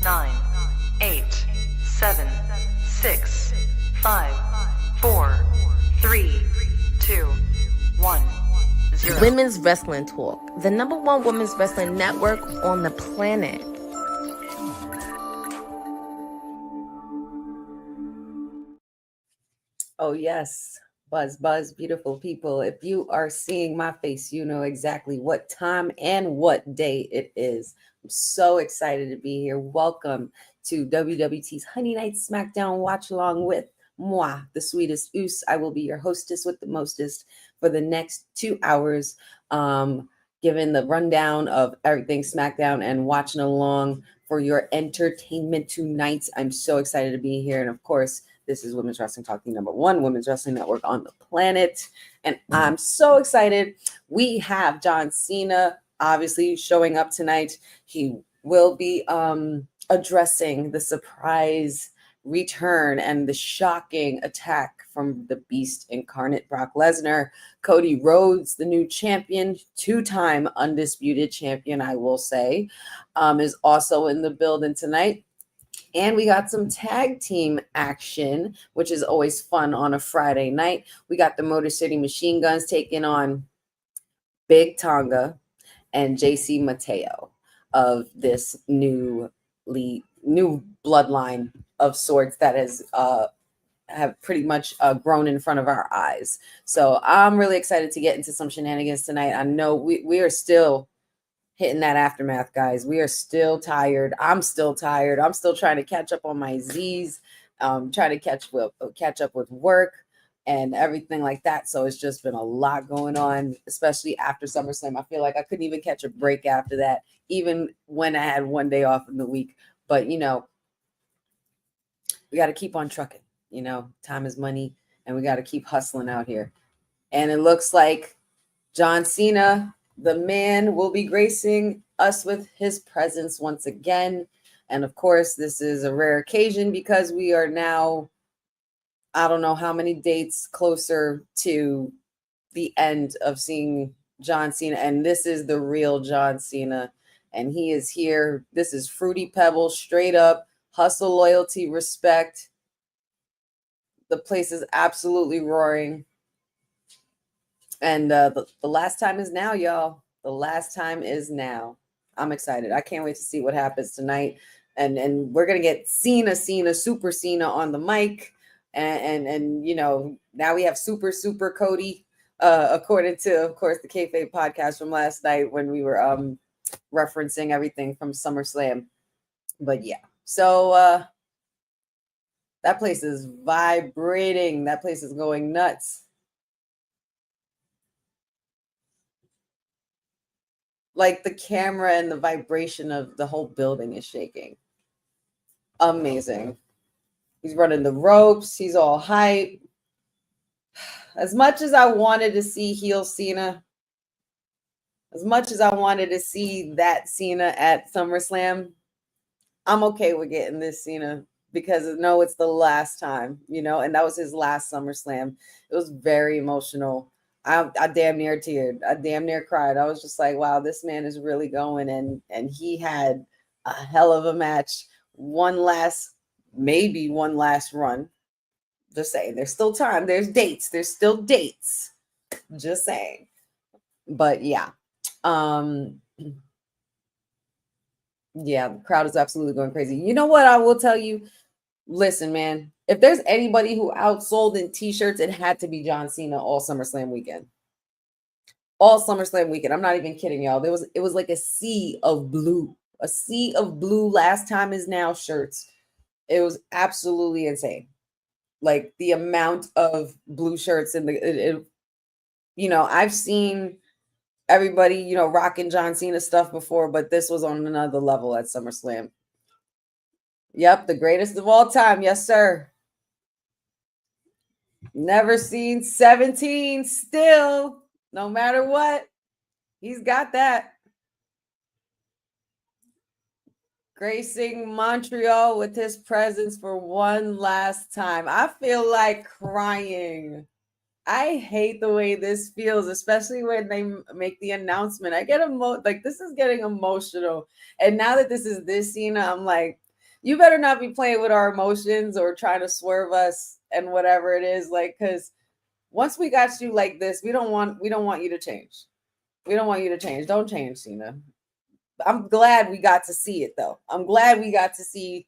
9, 8, 7, 6, 5, 4, 3, 2, 1, 0. Women's Wrestling Talk, the #1 women's wrestling network on the planet. Oh, yes. Buzz, beautiful people. If you are seeing my face, you know exactly what time and what day it is. I'm so excited to be here. Welcome to Wwt'S Honey Night Smackdown Watch Along with moi, the sweetest Oos. I will be your hostess with the mostest for the next 2 hours, giving the rundown of everything Smackdown and watching along for your entertainment tonight. I'm so excited to be here. And of course, this is Women's Wrestling Talk, the #1 women's wrestling network on the planet. And I'm so excited. We have John Cena, obviously, showing up tonight. He will be addressing the surprise return and the shocking attack from the Beast incarnate, Brock Lesnar. Cody Rhodes, the new champion, 2-time undisputed champion, I will say, is also in the building tonight. And we got some tag team action, which is always fun on a Friday night. We got the Motor City Machine Guns taking on Big Tonga and JC Mateo of this new bloodline of sorts that has have pretty much grown in front of our eyes. So I'm really excited to get into some shenanigans tonight. I know we are still hitting that aftermath, guys. We are still tired. I'm still tired. I'm still trying to catch up on my Z's, trying to catch up with work and everything like that. So it's just been a lot going on, especially after SummerSlam. I feel like I couldn't even catch a break after that, even when I had one day off in the week. But, you know, we got to keep on trucking. You know, time is money, and we got to keep hustling out here. And it looks like John Cena, the man, will be gracing us with his presence once again. And of course, this is a rare occasion because we are now, I don't know how many dates closer to the end of seeing John Cena. And this is the real John Cena. And he is here. This is Fruity Pebbles, straight up hustle, loyalty, respect. The place is absolutely roaring. And the last time is now, y'all. The last time is now. I'm excited. I can't wait to see what happens tonight. And we're gonna get Cena, Super Cena on the mic. And you know, now we have Super Cody, according to, of course, the Kayfabe podcast from last night when we were referencing everything from SummerSlam. But yeah, so that place is vibrating. That place is going nuts. Like the camera and the vibration of the whole building is shaking. Amazing. He's running the ropes. He's all hype. As much as I wanted to see heel Cena, as much as I wanted to see that Cena at SummerSlam, I'm okay with getting this Cena because I know it's the last time, you know, and that was his last SummerSlam. It was very emotional. I damn near teared. I damn near cried. I was just like, wow, this man is really going. And he had a hell of a match. Maybe one last run. Just saying, there's still time. There's dates. There's still dates. Just saying. But yeah. Yeah, the crowd is absolutely going crazy. You know what I will tell you? Listen, man, if there's anybody who outsold in t-shirts, it had to be John Cena all SummerSlam weekend. All SummerSlam weekend. I'm not even kidding, y'all. It was like a sea of blue. A sea of blue last time is now shirts. It was absolutely insane. Like the amount of blue shirts in you know, I've seen everybody, you know, rocking John Cena stuff before, but this was on another level at SummerSlam. Yep, the greatest of all time. Yes, sir. Never seen 17 still, no matter what. He's got that. Gracing Montreal with his presence for one last time. I feel like crying. I hate the way this feels, especially when they make the announcement. I get like this is getting emotional. And now that this is this Cena, I'm like, You better not be playing with our emotions or trying to swerve us and whatever it is, like, because once we got you like this, we don't want you to change. We don't want you to change. Don't change, Cena. I'm glad we got to see it though. I'm glad we got to see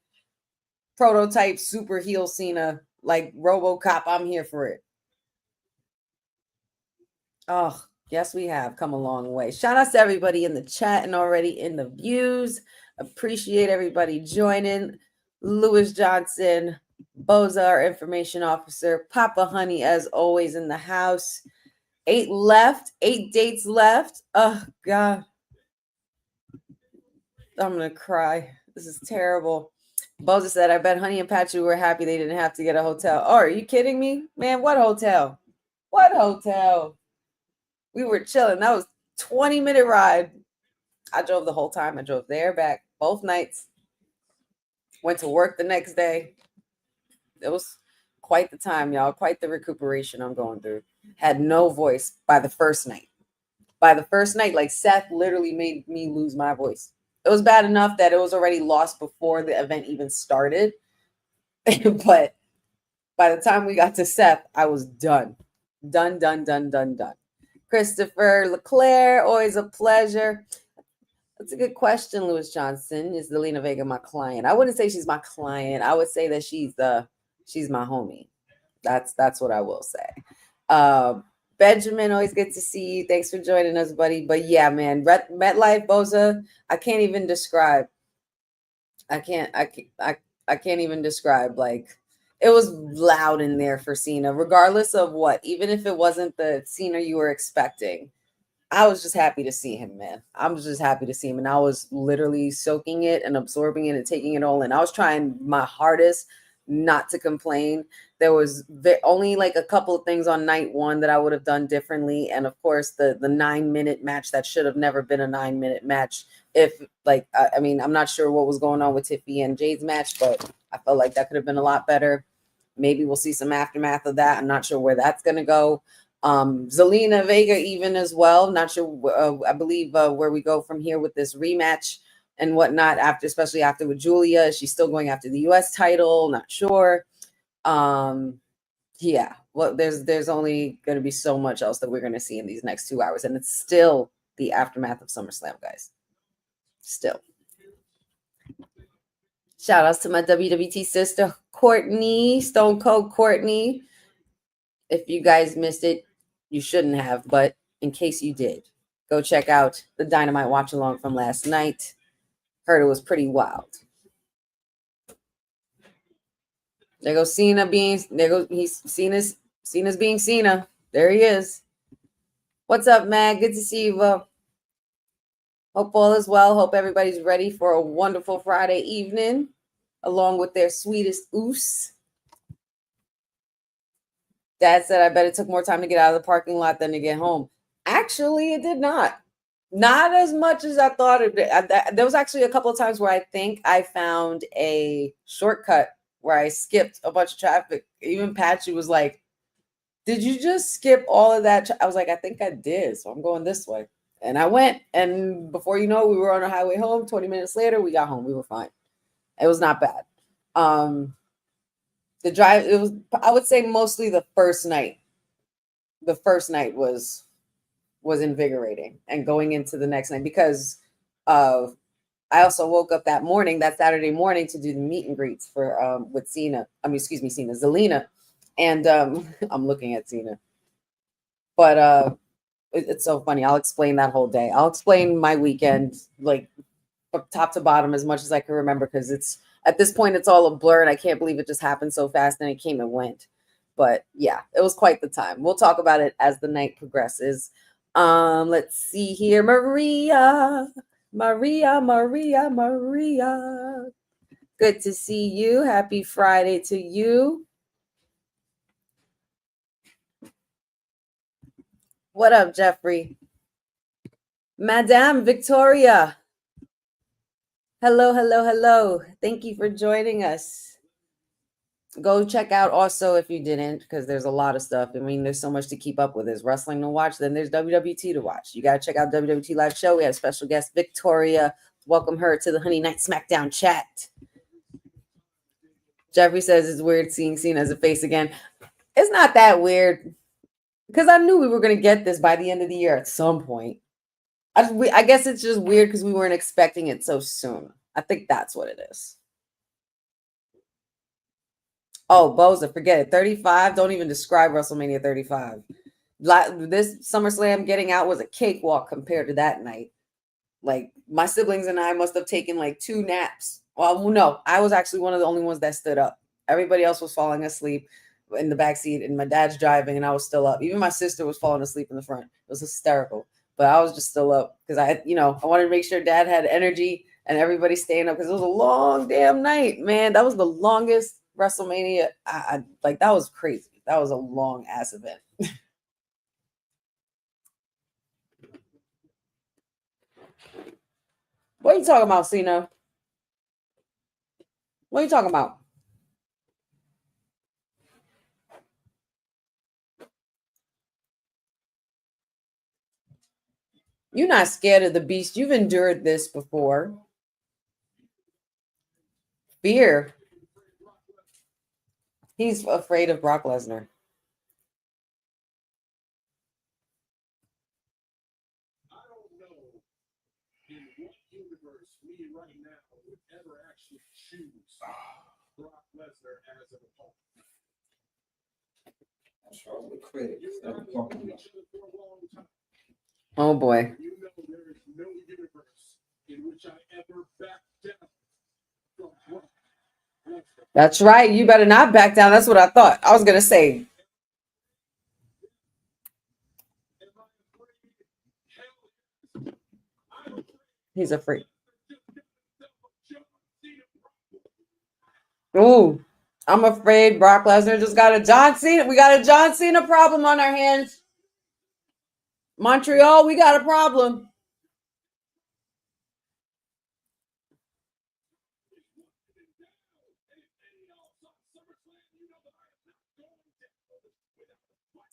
prototype super heel Cena, like RoboCop. I'm here for it. Oh, yes, we have come a long way. Shout out to everybody in the chat and already in the views. Appreciate everybody joining. Lewis Johnson, Boza, our information officer, Papa Honey, as always, in the house. 8 left, 8 dates left. Oh, God. I'm going to cry. This is terrible. Boza said, I bet Honey and Patrick were happy they didn't have to get a hotel. Oh, are you kidding me? Man, what hotel? What hotel? We were chilling. That was 20-minute ride. I drove the whole time. I drove there, back, both nights. Went to work the next day. It was quite the time, y'all. Quite the recuperation I'm going through. Had no voice by the first night. By the first night, like Seth literally made me lose my voice. It was bad enough that it was already lost before the event even started. But by the time we got to Seth, I was done. Done. Christopher Leclerc, always a pleasure. That's a good question, Lewis Johnson. Is Zelina Vega my client? I wouldn't say she's my client. I would say that she's my homie. That's what I will say. Benjamin, always good to see you. Thanks for joining us, buddy. But yeah, man, MetLife, Boza, I can't even describe. I can't even describe. Like, it was loud in there for Cena, regardless of what. Even if it wasn't the Cena you were expecting, I was just happy to see him, man. I was just happy to see him, and I was literally soaking it and absorbing it and taking it all in. I was trying my hardest not to complain. There was only like a couple of things on night one that I would have done differently, and of course the 9-minute match that should have never been a 9-minute match. If like, I mean, I'm not sure what was going on with Tiffy and Jade's match, but I felt like that could have been a lot better. Maybe we'll see some aftermath of that. I'm not sure where that's going to go. Zelina Vega even as well. Not sure. I believe where we go from here with this rematch and whatnot after, especially after with Julia. She's still going after the US title. Not sure. Yeah. Well, there's only going to be so much else that we're going to see in these next 2 hours, and it's still the aftermath of SummerSlam, guys. Still. Shout outs to my WWT sister, Courtney, Stone Cold Courtney. If you guys missed it, you shouldn't have, but in case you did, go check out the Dynamite Watch Along from last night. Heard it was pretty wild. There goes Cena Cena's being Cena. There he is. What's up, Mag? Good to see you. Hope all is well. Hope everybody's ready for a wonderful Friday evening, along with their sweetest oos. Dad said, I bet it took more time to get out of the parking lot than to get home. Actually, it did not. Not as much as I thought it did. There was actually a couple of times where I think I found a shortcut where I skipped a bunch of traffic. Even Patchy was like, did you just skip all of that? I was like, I think I did. So I'm going this way. And I went. And before you know, we were on our highway home. 20 minutes later, we got home. We were fine. It was not bad. The drive, it was, I would say, mostly the first night. The first night was invigorating, and going into the next night, because I also woke up that Saturday morning, to do the meet and greets for with Cena. Zelina. And I'm looking at Cena. But it's so funny. I'll explain that whole day. I'll explain my weekend, like from top to bottom, as much as I can remember, because it's at this point it's all a blur, and I can't believe it just happened so fast and it came and went. But yeah, it was quite the time. We'll talk about it as the night progresses. Let's see here. Maria. Good to see you. Happy Friday to you. What up, Jeffrey? Madame Victoria. Hello. Thank you for joining us. Go check out also, if you didn't, because there's a lot of stuff. I mean, there's so much to keep up with. There's wrestling to watch, then there's WWT to watch. You got to check out WWT Live Show. We have special guest Victoria. Welcome her to the Honey Night Smackdown chat. Jeffrey says it's weird seeing Cena as a face again. It's not that weird because I knew we were going to get this by the end of the year at some point. I guess it's just weird because we weren't expecting it so soon. I think that's what it is. Oh, Boza, forget it. 35. Don't even describe WrestleMania 35. This SummerSlam getting out was a cakewalk compared to that night. Like, my siblings and I must have taken like 2 naps. Well, no, I was actually one of the only ones that stood up. Everybody else was falling asleep in the back seat, and my dad's driving, and I was still up. Even my sister was falling asleep in the front. It was hysterical, but I was just still up because I wanted to make sure Dad had energy and everybody staying up because it was a long damn night, man. That was the longest WrestleMania. Like, that was crazy. That was a long ass event. What are you talking about, Cena? What are you talking about? You're not scared of the beast. You've endured this before. Fear. He's afraid of Brock Lesnar. I don't know in what universe we right now would ever actually choose Brock Lesnar as an opponent. That's all the critics. Oh boy. You know there is no universe in which I ever back down from Brock Lesnar. That's right. You better not back down. That's what I thought. I was gonna say. He's afraid. Ooh, I'm afraid Brock Lesnar just got a John Cena. We got a John Cena problem on our hands. Montreal, we got a problem.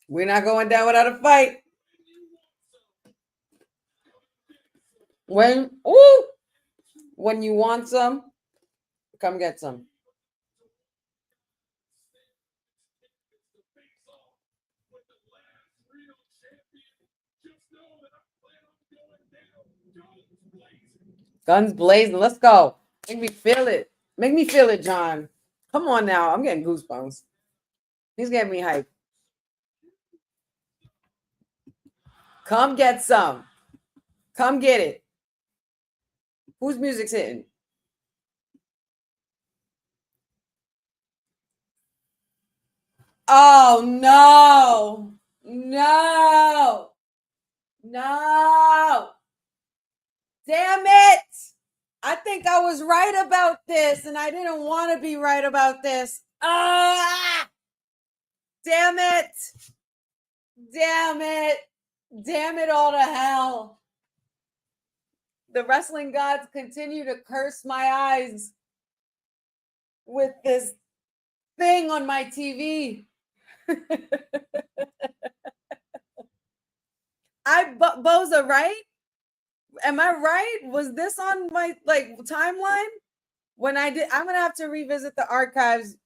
We're not going down without a fight. When you want some, come get some. Guns blazing. Let's go. Make me feel it. Make me feel it, John. Come on now. I'm getting goosebumps. He's getting me hyped. Come get some. Come get it. Whose music's hitting? Oh, no. No. No. Damn it. I think I was right about this, and I didn't want to be right about this. Ah! Damn it. Damn it. Damn it all to hell. The wrestling gods continue to curse my eyes with this thing on my TV. Boza, right? Am I right? Was this on my timeline? When I'm gonna have to revisit the archives.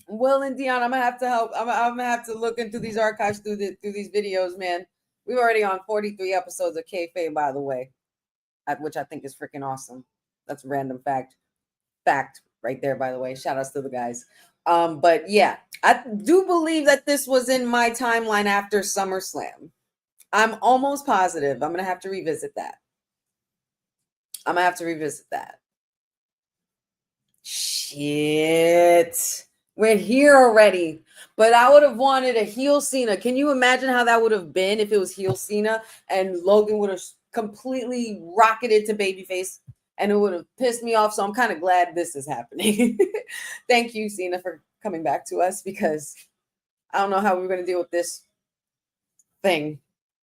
Will and Dion, I'm gonna have to help. I'm gonna have to look into these archives through these videos, man. We're already on 43 episodes of Kayfabe, by the way, which I think is freaking awesome. That's a random fact right there, by the way. Shout outs to the guys. But yeah, I do believe that this was in my timeline after SummerSlam. I'm almost positive. I'm gonna have to revisit that. Shit. We're here already. But I would have wanted a heel Cena. Can you imagine how that would have been if it was heel Cena and Logan would have completely rocketed to babyface, and it would have pissed me off. So I'm kind of glad this is happening. Thank you, Cena, for coming back to us, because I don't know how we're going to deal with this thing,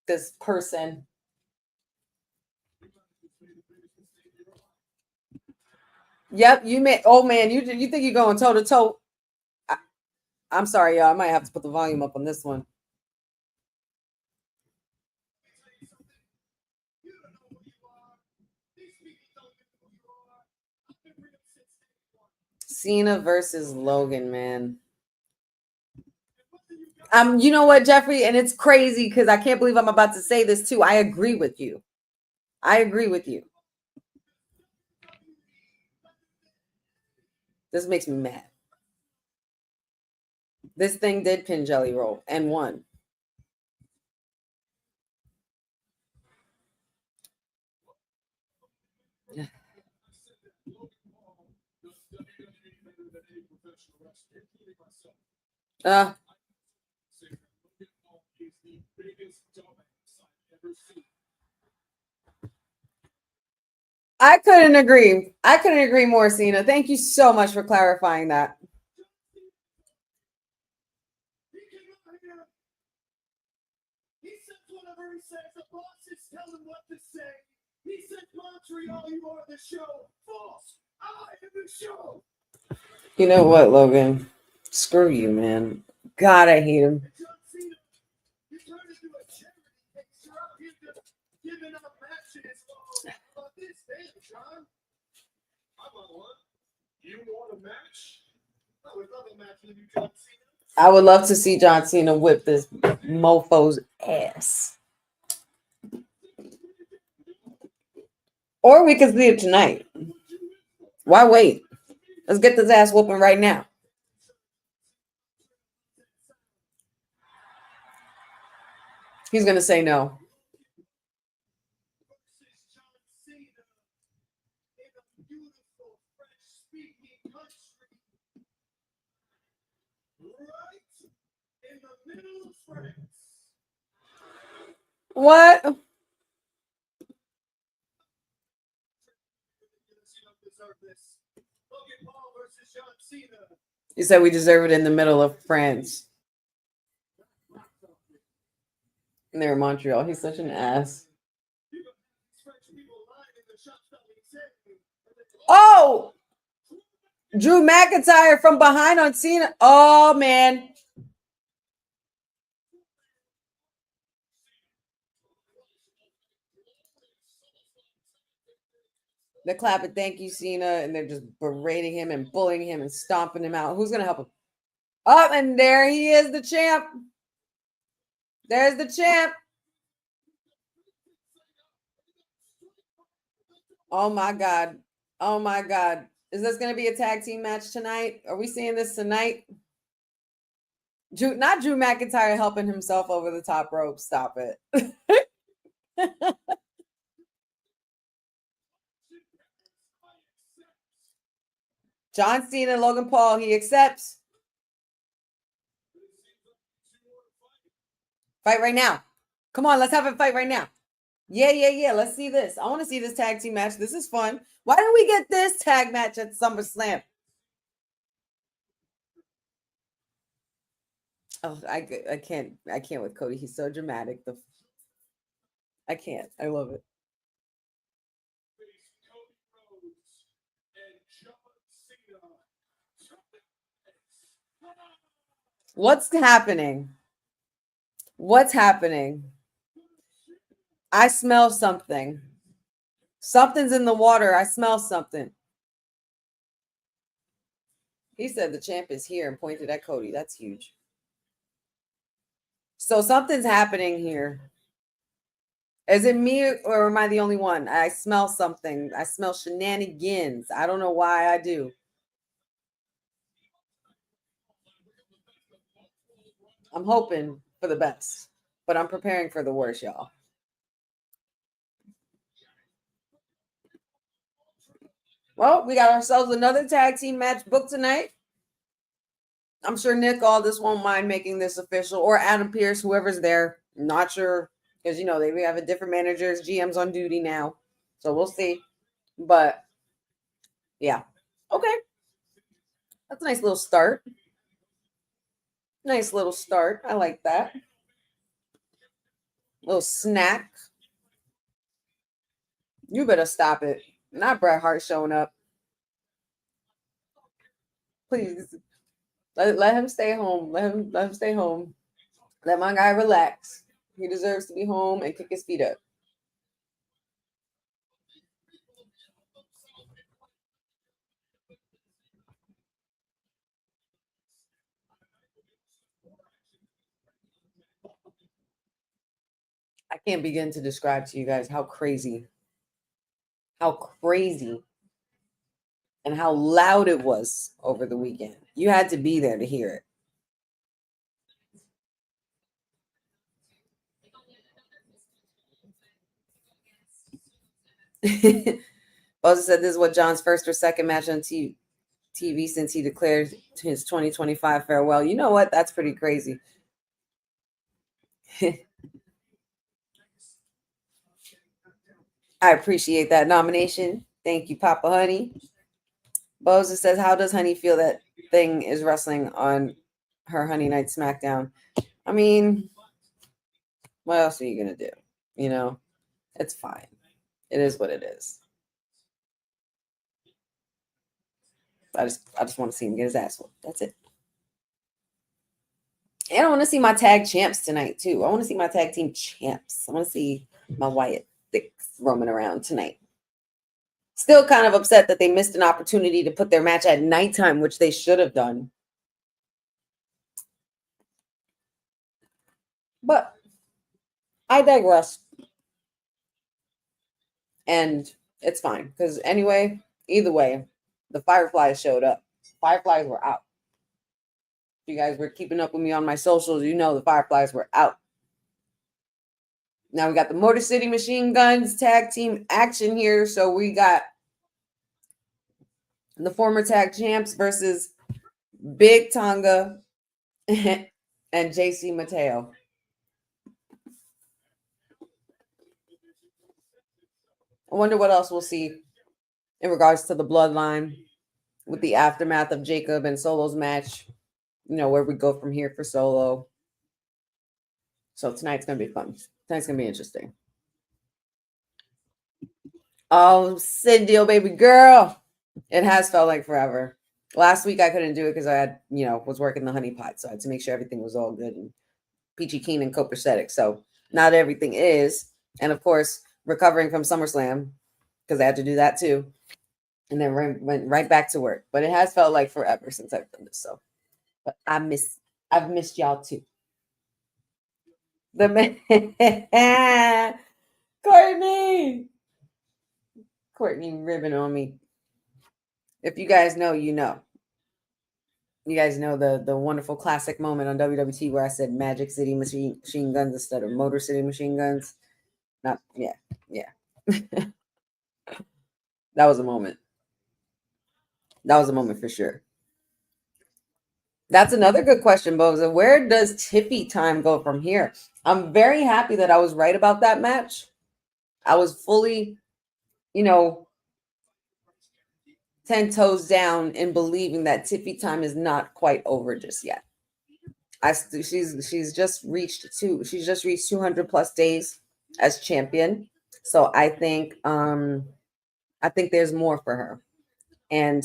this person. Yep, you may. Oh man, you think you're going toe to toe? I'm sorry, y'all. I might have to put the volume up on this one. Cena versus Logan, man. You know what, Jeffrey? And it's crazy because I can't believe I'm about to say this too. I agree with you. I agree with you. This makes me mad. This thing did pin Jelly Roll and won. I couldn't agree. I couldn't agree more, Cena. Thank you so much for clarifying that. He says whatever he says. The bosses tell him what to say. He said, Montreal, you are the show. False. I am the show. You know what, Logan? Screw you, man. God, I hate him. John Cena, you turned into a charity case. You're out here just giving up matches. How about this, damn, John? I want one. You want a match? I would love a match with you, John Cena. I would love to see John Cena whip this mofo's ass. Or we could see it tonight. Why wait? Let's get this ass whooping right now. He's going to say no. What? You said we deserve it in the middle of France. And they're in Montreal. He's such an ass. Oh! Drew McIntyre from behind on Cena. Oh, man. They're clapping, thank you, Cena, and they're just berating him and bullying him and stomping him out. Who's going to help him? Oh, and there he is, the champ. There's the champ. Oh, my God. Oh, my God. Is this going to be a tag team match tonight? Are we seeing this tonight? Not Drew McIntyre helping himself over the top rope. Stop it. John Cena, Logan Paul, he accepts. Fight right now. Come on, let's have a fight right now. Yeah. Let's see this. I want to see this tag team match. This is fun. Why didn't we get this tag match at SummerSlam? Oh, I can't with Cody. He's so dramatic. I can't. I love it. What's happening? What's happening? I smell something. Something's in the water. I smell something. He said the champ is here and pointed at Cody. That's huge. So something's happening here. Is it me or am I the only one? I smell something. I smell shenanigans. I don't know why I do. I'm hoping for the best, but I'm preparing for the worst, y'all. Well, we got ourselves another tag team match booked tonight. I'm sure Nick Aldis won't mind making this official, or Adam Pearce, whoever's there. Not sure, because, you know, we have a different managers, GMs on duty now. So we'll see. But, yeah. Okay. That's a nice little start. Nice little start. I like that. Little snack. You better stop it. Not Bret Hart showing up. Please. Let him stay home. Let him stay home. Let my guy relax. He deserves to be home and kick his feet up. can't begin to describe to you guys how crazy and how loud it was over the weekend. You had to be there to hear it. Boza said this is what John's first or second match on TV since he declared his 2025 farewell. You know what? That's pretty crazy. I appreciate that nomination. Thank you, Papa Honey. Boza says, how does Honey feel that Thing is wrestling on her Honey Night Smackdown? I mean, what else are you going to do? You know, it's fine. It is what it is. I just want to see him get his ass whooped. That's it. And I want to see my tag champs tonight, too. I want to see my tag team champs. I want to see my Wyatt Sticks roaming around tonight. Still kind of upset that they missed an opportunity to put their match at nighttime, which they should have done. But I digress. And it's fine. Because anyway, either way, the Fireflies showed up. Fireflies were out. If you guys were keeping up with me on my socials, you know the Fireflies were out. Now we got the Motor City Machine Guns tag team action here. So we got the former tag champs versus Big Tonga and JC Mateo. I wonder what else we'll see in regards to the bloodline with the aftermath of Jacob and Solo's match. You know, where we go from here for Solo. So tonight's going to be fun. Tonight's going to be interesting. Oh, Cindy, oh, baby girl. It has felt like forever. Last week I couldn't do it because I had, was working the honey pot. So I had to make sure everything was all good and peachy keen and copacetic. So not everything is. And of course, recovering from SummerSlam because I had to do that too. And then went right back to work. But it has felt like forever since I've done this. So, but I've missed y'all too. The man, Courtney ribbon on me. If you guys know, you know. You guys know the wonderful classic moment on WWT where I said Magic City Machine Guns instead of Motor City Machine Guns. Yeah. That was a moment. That was a moment for sure. That's another good question, Boza. Where does Tiffy time go from here? I'm very happy that I was right about that match. I was fully, 10 toes down in believing that Tiffy time is not quite over just yet. She's just reached 200 plus days as champion. So I think there's more for her. And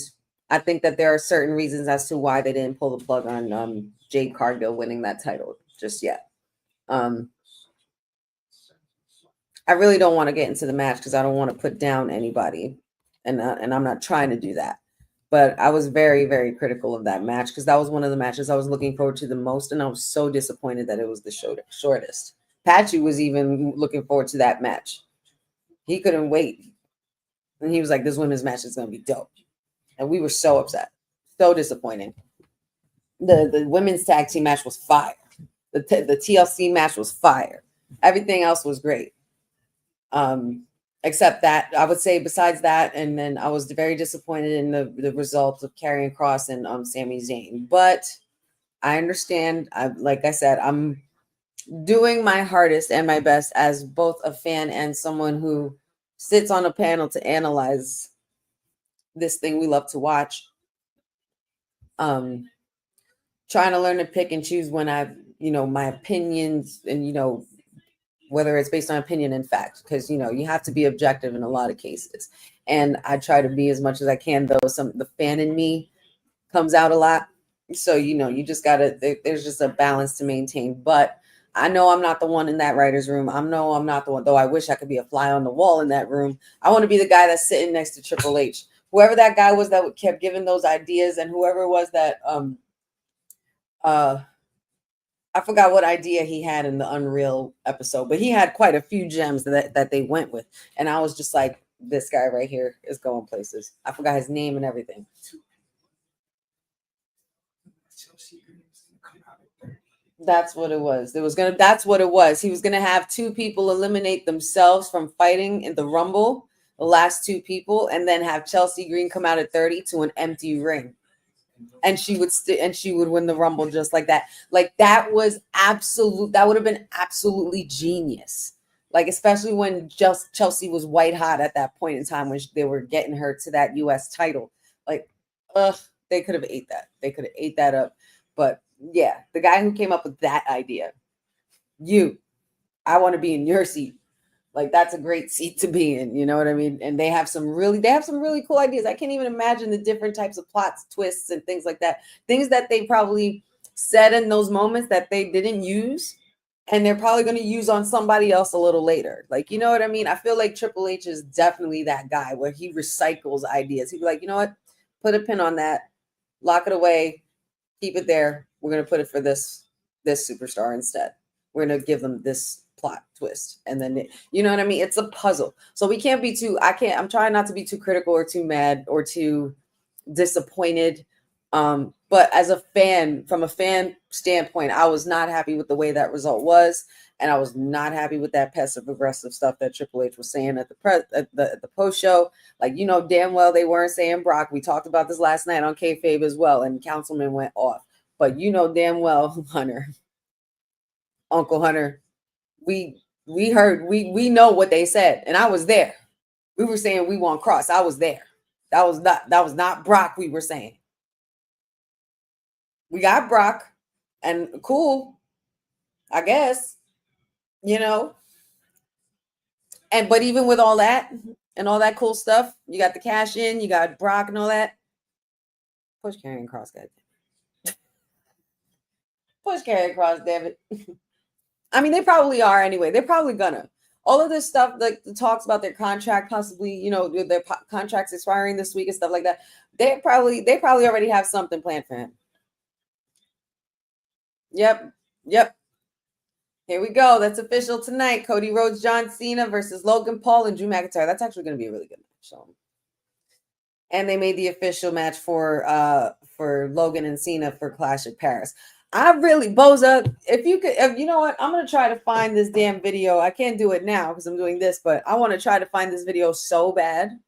I think that there are certain reasons as to why they didn't pull the plug on Jade Cargill winning that title just yet. I really don't want to get into the match because I don't want to put down anybody, and I'm not trying to do that. But I was very, very critical of that match because that was one of the matches I was looking forward to the most, and I was so disappointed that it was the shortest. Patchy was even looking forward to that match. He couldn't wait, and he was like, "This women's match is going to be dope." And we were so upset, so disappointing. The women's tag team match was fire. The TLC match was fire. Everything else was great. Except that, I would say besides that, and then I was very disappointed in the results of Karrion Kross and Sami Zayn. But I understand. Like I said, I'm doing my hardest and my best as both a fan and someone who sits on a panel to analyze this thing we love to watch. Trying to learn to pick and choose when my opinions and, whether it's based on opinion and fact, because, you have to be objective in a lot of cases. And I try to be as much as I can, though the fan in me comes out a lot. So, you just there's just a balance to maintain. But I know I'm not the one in that writer's room. I'm not the one, though I wish I could be a fly on the wall in that room. I want to be the guy that's sitting next to Triple H. Whoever that guy was that kept giving those ideas, and whoever it was that I forgot what idea he had in the Unreal episode, but he had quite a few gems that they went with. And I was just like, this guy right here is going places. I forgot his name and everything. That's what it was. That's what it was. He was gonna have two people eliminate themselves from fighting in the Rumble, the last two people, and then have Chelsea Green come out at 30 to an empty ring. And she would win the Rumble just like that. Like that would have been absolutely genius. Like especially when just Chelsea was white hot at that point in time when they were getting her to that US title. Like, they could have ate that. They could have ate that up. But yeah, the guy who came up with that idea, I want to be in your seat. Like that's a great seat to be in, you know what I mean? And they have some really cool ideas. I can't even imagine the different types of plots, twists, and things like that. Things that they probably said in those moments that they didn't use, and they're probably going to use on somebody else a little later. Like, you know what I mean? I feel like Triple H is definitely that guy where he recycles ideas. He'd be like, you know what? Put a pin on that, lock it away, keep it there. We're going to put it for this superstar instead. We're going to give them this plot twist, and then you know what I mean? It's a puzzle. So we can't be I'm trying not to be too critical or too mad or too disappointed. But as a fan, from a fan standpoint, I was not happy with the way that result was, and I was not happy with that passive aggressive stuff that Triple H was saying at the post show. Like, you know damn well they weren't saying Brock. We talked about this last night on kayfabe as well, and Councilman went off. But you know damn well, Uncle Hunter, we know what they said, and I was there. We were saying we want Cross. I was there. That was not Brock. We were saying we got Brock, and cool, I guess, you know. And but even with all that and all that cool stuff, you got the cash in, you got Brock and all that. Push Karrion Kross, guys. Push Karrion Kross, damn it. I mean, they probably are anyway. They're probably gonna. All of this stuff, like the talks about their contract, possibly, you know, their contracts expiring this week and stuff like that. They probably already have something planned for him. Yep. Here we go. That's official tonight. Cody Rhodes, John Cena versus Logan Paul and Drew McIntyre. That's actually going to be a really good match. So, and they made the official match for Logan and Cena for Clash at Paris. I really, Boza, if you know what, I'm going to try to find this damn video. I can't do it now because I'm doing this, but I want to try to find this video so bad.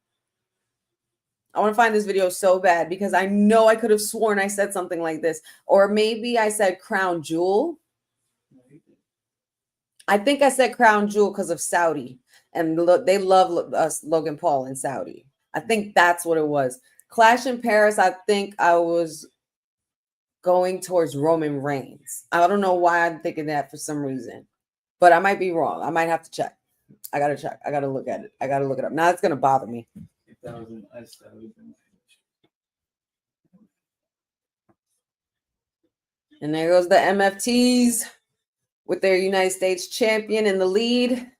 I want to find this video so bad because I know I could have sworn I said something like this. Or maybe I said Crown Jewel. I think I said Crown Jewel because of Saudi. And they love us, Logan Paul in Saudi. I think that's what it was. Clash in Paris, I think I was going towards Roman Reigns. I don't know why I'm thinking that for some reason, but I might be wrong. I might have to check. I got to check. I got to look at it. I got to look it up. Now it's going to bother me. And there goes the MFTs with their United States champion in the lead.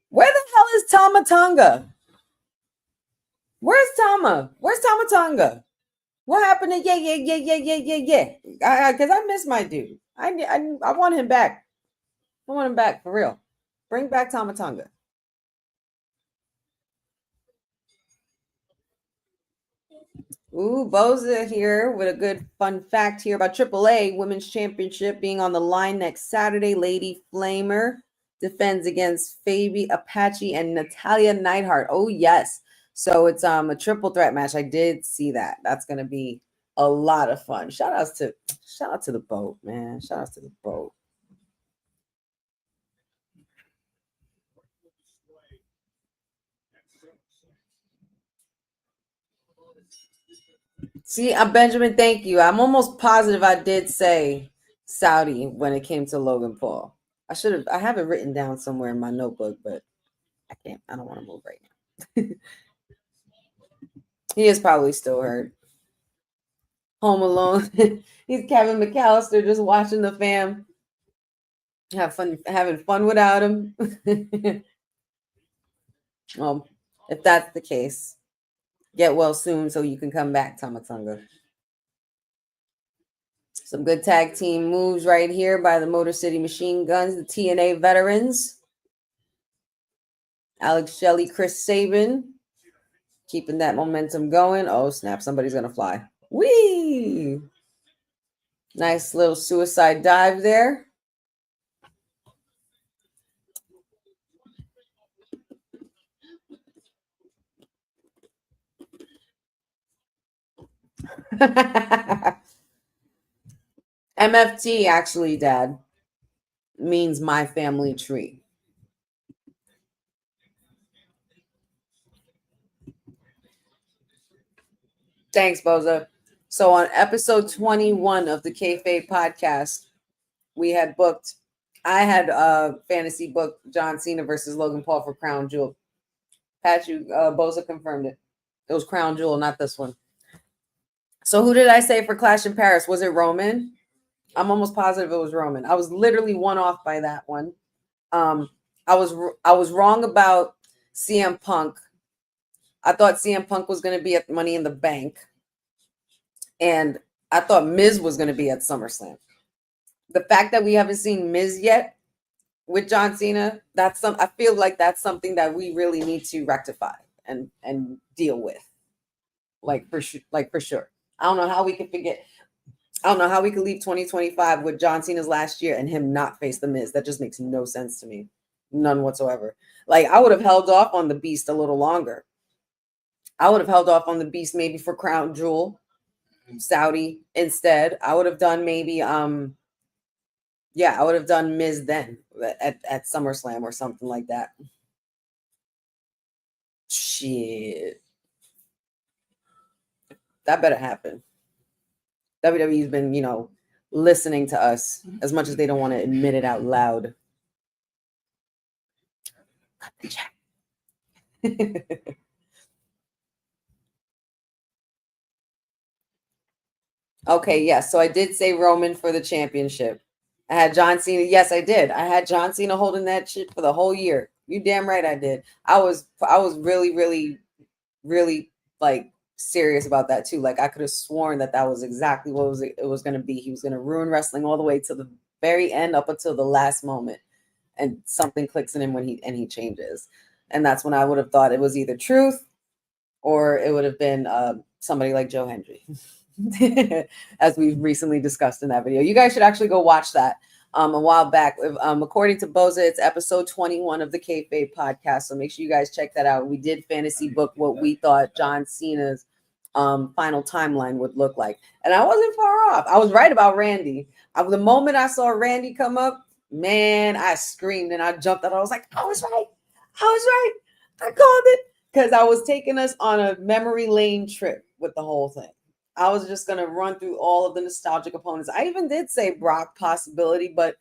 Where the hell is Tama Tonga? Where's Tama? Where's Tama Tonga? What happened to yeah? Because I miss my dude. I want him back. I want him back for real. Bring back Tama Tonga. Ooh, Boza here with a good fun fact here about AAA Women's Championship being on the line next Saturday. Lady Flamer defends against Fabi Apache and Natalia Neidhart. Oh, yes. So it's a triple threat match. I did see that. That's going to be a lot of fun. Shout out to the boat, man. Shout out to the boat. See, Benjamin, thank you. I'm almost positive I did say Saudi when it came to Logan Paul. I have it written down somewhere in my notebook, but I can't. I don't want to move right now. He is probably still hurt. Home alone. He's Kevin McAllister just watching the fam. Having fun without him. Well, if that's the case, get well soon so you can come back, Tama Tonga. Some good tag team moves right here by the Motor City Machine Guns, the TNA veterans. Alex Shelley, Chris Sabin, keeping that momentum going. Oh, snap. Somebody's going to fly. Whee! Nice little suicide dive there. MFT, actually, Dad, means my family tree. Thanks, Boza. So on episode 21 of the Kayfabe podcast, I had fantasy booked John Cena versus Logan Paul for Crown Jewel. Boza confirmed it. It was Crown Jewel, not this one. So who did I say for Clash in Paris? Was it Roman? I'm almost positive it was Roman. I was literally one off by that one. I was wrong about CM Punk. I thought CM Punk was going to be at Money in the Bank, and I thought Miz was going to be at SummerSlam. The fact that we haven't seen Miz yet with John Cena, I feel like that's something that we really need to rectify and deal with, for sure. I don't know how we could leave 2025 with John Cena's last year and him not face the Miz. That just makes no sense to me. None whatsoever. Like, I would have held off on the Beast a little longer. I would have held off on the Beast maybe for Crown Jewel, Saudi instead. I would have done maybe I would have done Miz then at SummerSlam or something like that. Shit. That better happen. WWE's been, listening to us as much as they don't want to admit it out loud. Cut the check. Okay, yes. So I did say Roman for the championship. I had John Cena. Yes, I did. I had John Cena holding that shit for the whole year. You damn right I did. I was really, really, really serious about that too. Like, I could have sworn that was exactly what it was going to be. He was going to ruin wrestling all the way to the very end, up until the last moment, and something clicks in him when he changes. And that's when I would have thought it was either truth or it would have been somebody like Joe Hendry. As we've recently discussed in that video. You guys should actually go watch that a while back. According to Boza, it's episode 21 of the Kayfabe podcast. So make sure you guys check that out. We did fantasy book what we thought John Cena's final timeline would look like. And I wasn't far off. I was right about Randy. The moment I saw Randy come up, man, I screamed and I jumped out. I was like, I was right. I called it. Because I was taking us on a memory lane trip with the whole thing. I was just going to run through all of the nostalgic opponents. I even did say Brock possibly, but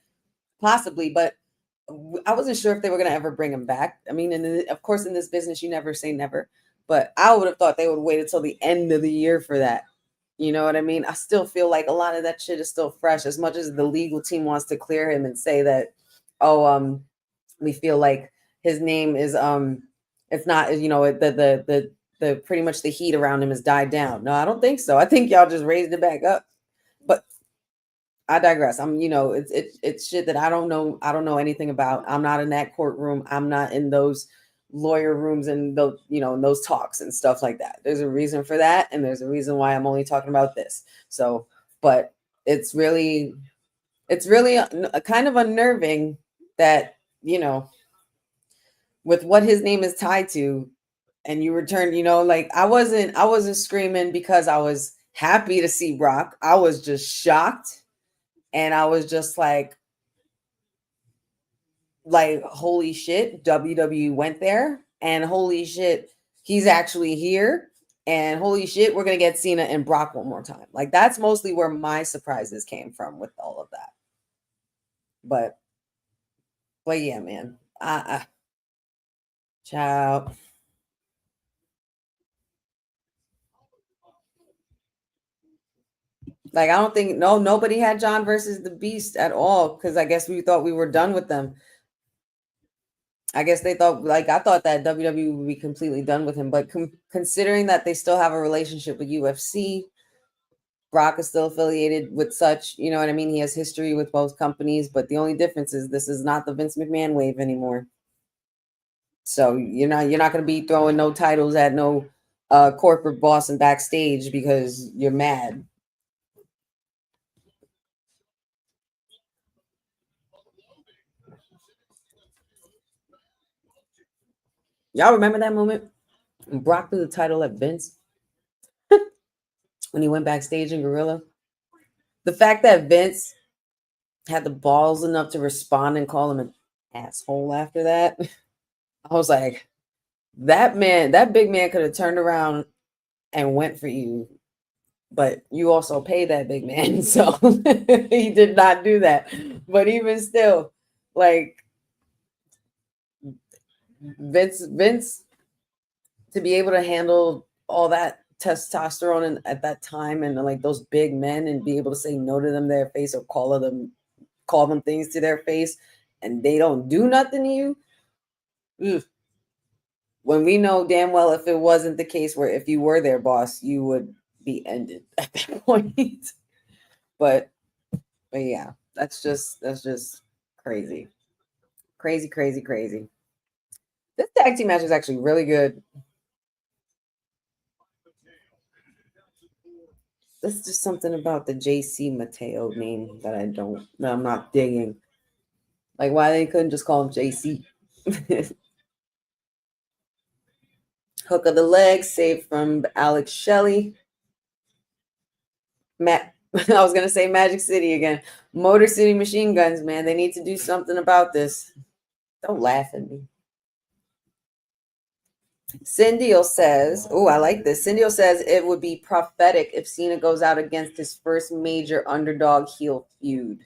I wasn't sure if they were going to ever bring him back. I mean, of course, in this business, you never say never, but I would have thought they would wait until the end of the year for that. You know what I mean? I still feel like a lot of that shit is still fresh, as much as the legal team wants to clear him and say that, we feel like his name is, it's not, the pretty much the heat around him has died down. No, I don't think so. I think y'all just raised it back up. But I digress. It's shit that I don't know anything about. I'm not in that courtroom. I'm not in those lawyer rooms and those, in those talks and stuff like that. There's a reason for that, and there's a reason why I'm only talking about this. So, but it's really kind of unnerving that, with what his name is tied to, and you return, I wasn't screaming because I was happy to see Brock. I was just shocked. And I was just like, holy shit, WWE went there. And holy shit, he's actually here. And holy shit, we're going to get Cena and Brock one more time. Like, that's mostly where my surprises came from with all of that. But yeah, man. Ciao. I don't think nobody had John versus the Beast at all, because I guess we thought we were done with them. I guess they thought, I thought that WWE would be completely done with him, but considering that they still have a relationship with UFC, Brock is still affiliated with such, you know what I mean? He has history with both companies, but the only difference is this is not the Vince McMahon wave anymore. So you're not going to be throwing no titles at no corporate boss and backstage because you're mad. Y'all remember that moment when Brock threw the title at Vince when he went backstage in Gorilla? The fact that Vince had the balls enough to respond and call him an asshole after that, I was like, that big man could have turned around and went for you, but you also pay that big man, so he did not do that. But even still, like Vince to be able to handle all that testosterone at that time and like those big men and be able to say no to them to their face or call them things to their face and they don't do nothing to you. Ugh. When we know damn well if it wasn't the case where if you were their boss, you would be ended at that point. But yeah, that's just crazy. Crazy. This tag team match is actually really good. There's just something about the JC Mateo name that I'm not digging. Like why they couldn't just call him JC. Hook of the leg, saved from Alex Shelley. I was gonna say Magic City again. Motor City Machine Guns, man. They need to do something about this. Don't laugh at me. Cindy says, oh, I like this. Cindy says it would be prophetic if Cena goes out against his first major underdog heel feud.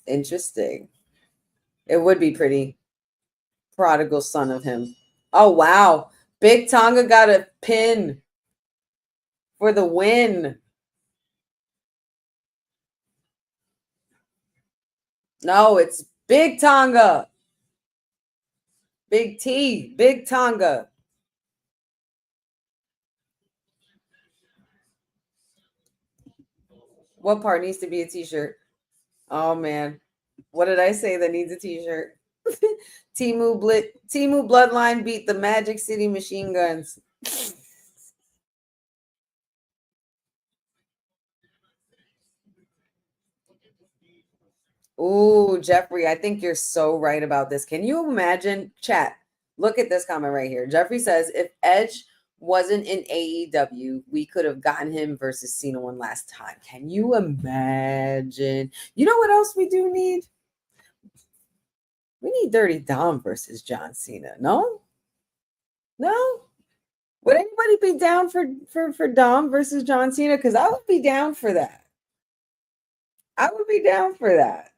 Interesting. It would be pretty. Prodigal son of him. Oh, wow. Big Tonga got a pin for the win. No, it's Big Tonga. Big T. Big Tonga. What part needs to be a t-shirt? Oh, man. What did I say that needs a t-shirt? Timu Bloodline beat the Magic City Machine Guns. Ooh, Jeffrey, I think you're so right about this. Can you imagine, chat? Look at this comment right here. Jeffrey says, if Edge wasn't in AEW, we could have gotten him versus Cena one last time. Can you imagine? You know what else we do need? We need Dirty Dom versus John Cena. No? Would anybody be down for Dom versus John Cena? Because I would be down for that. I would be down for that.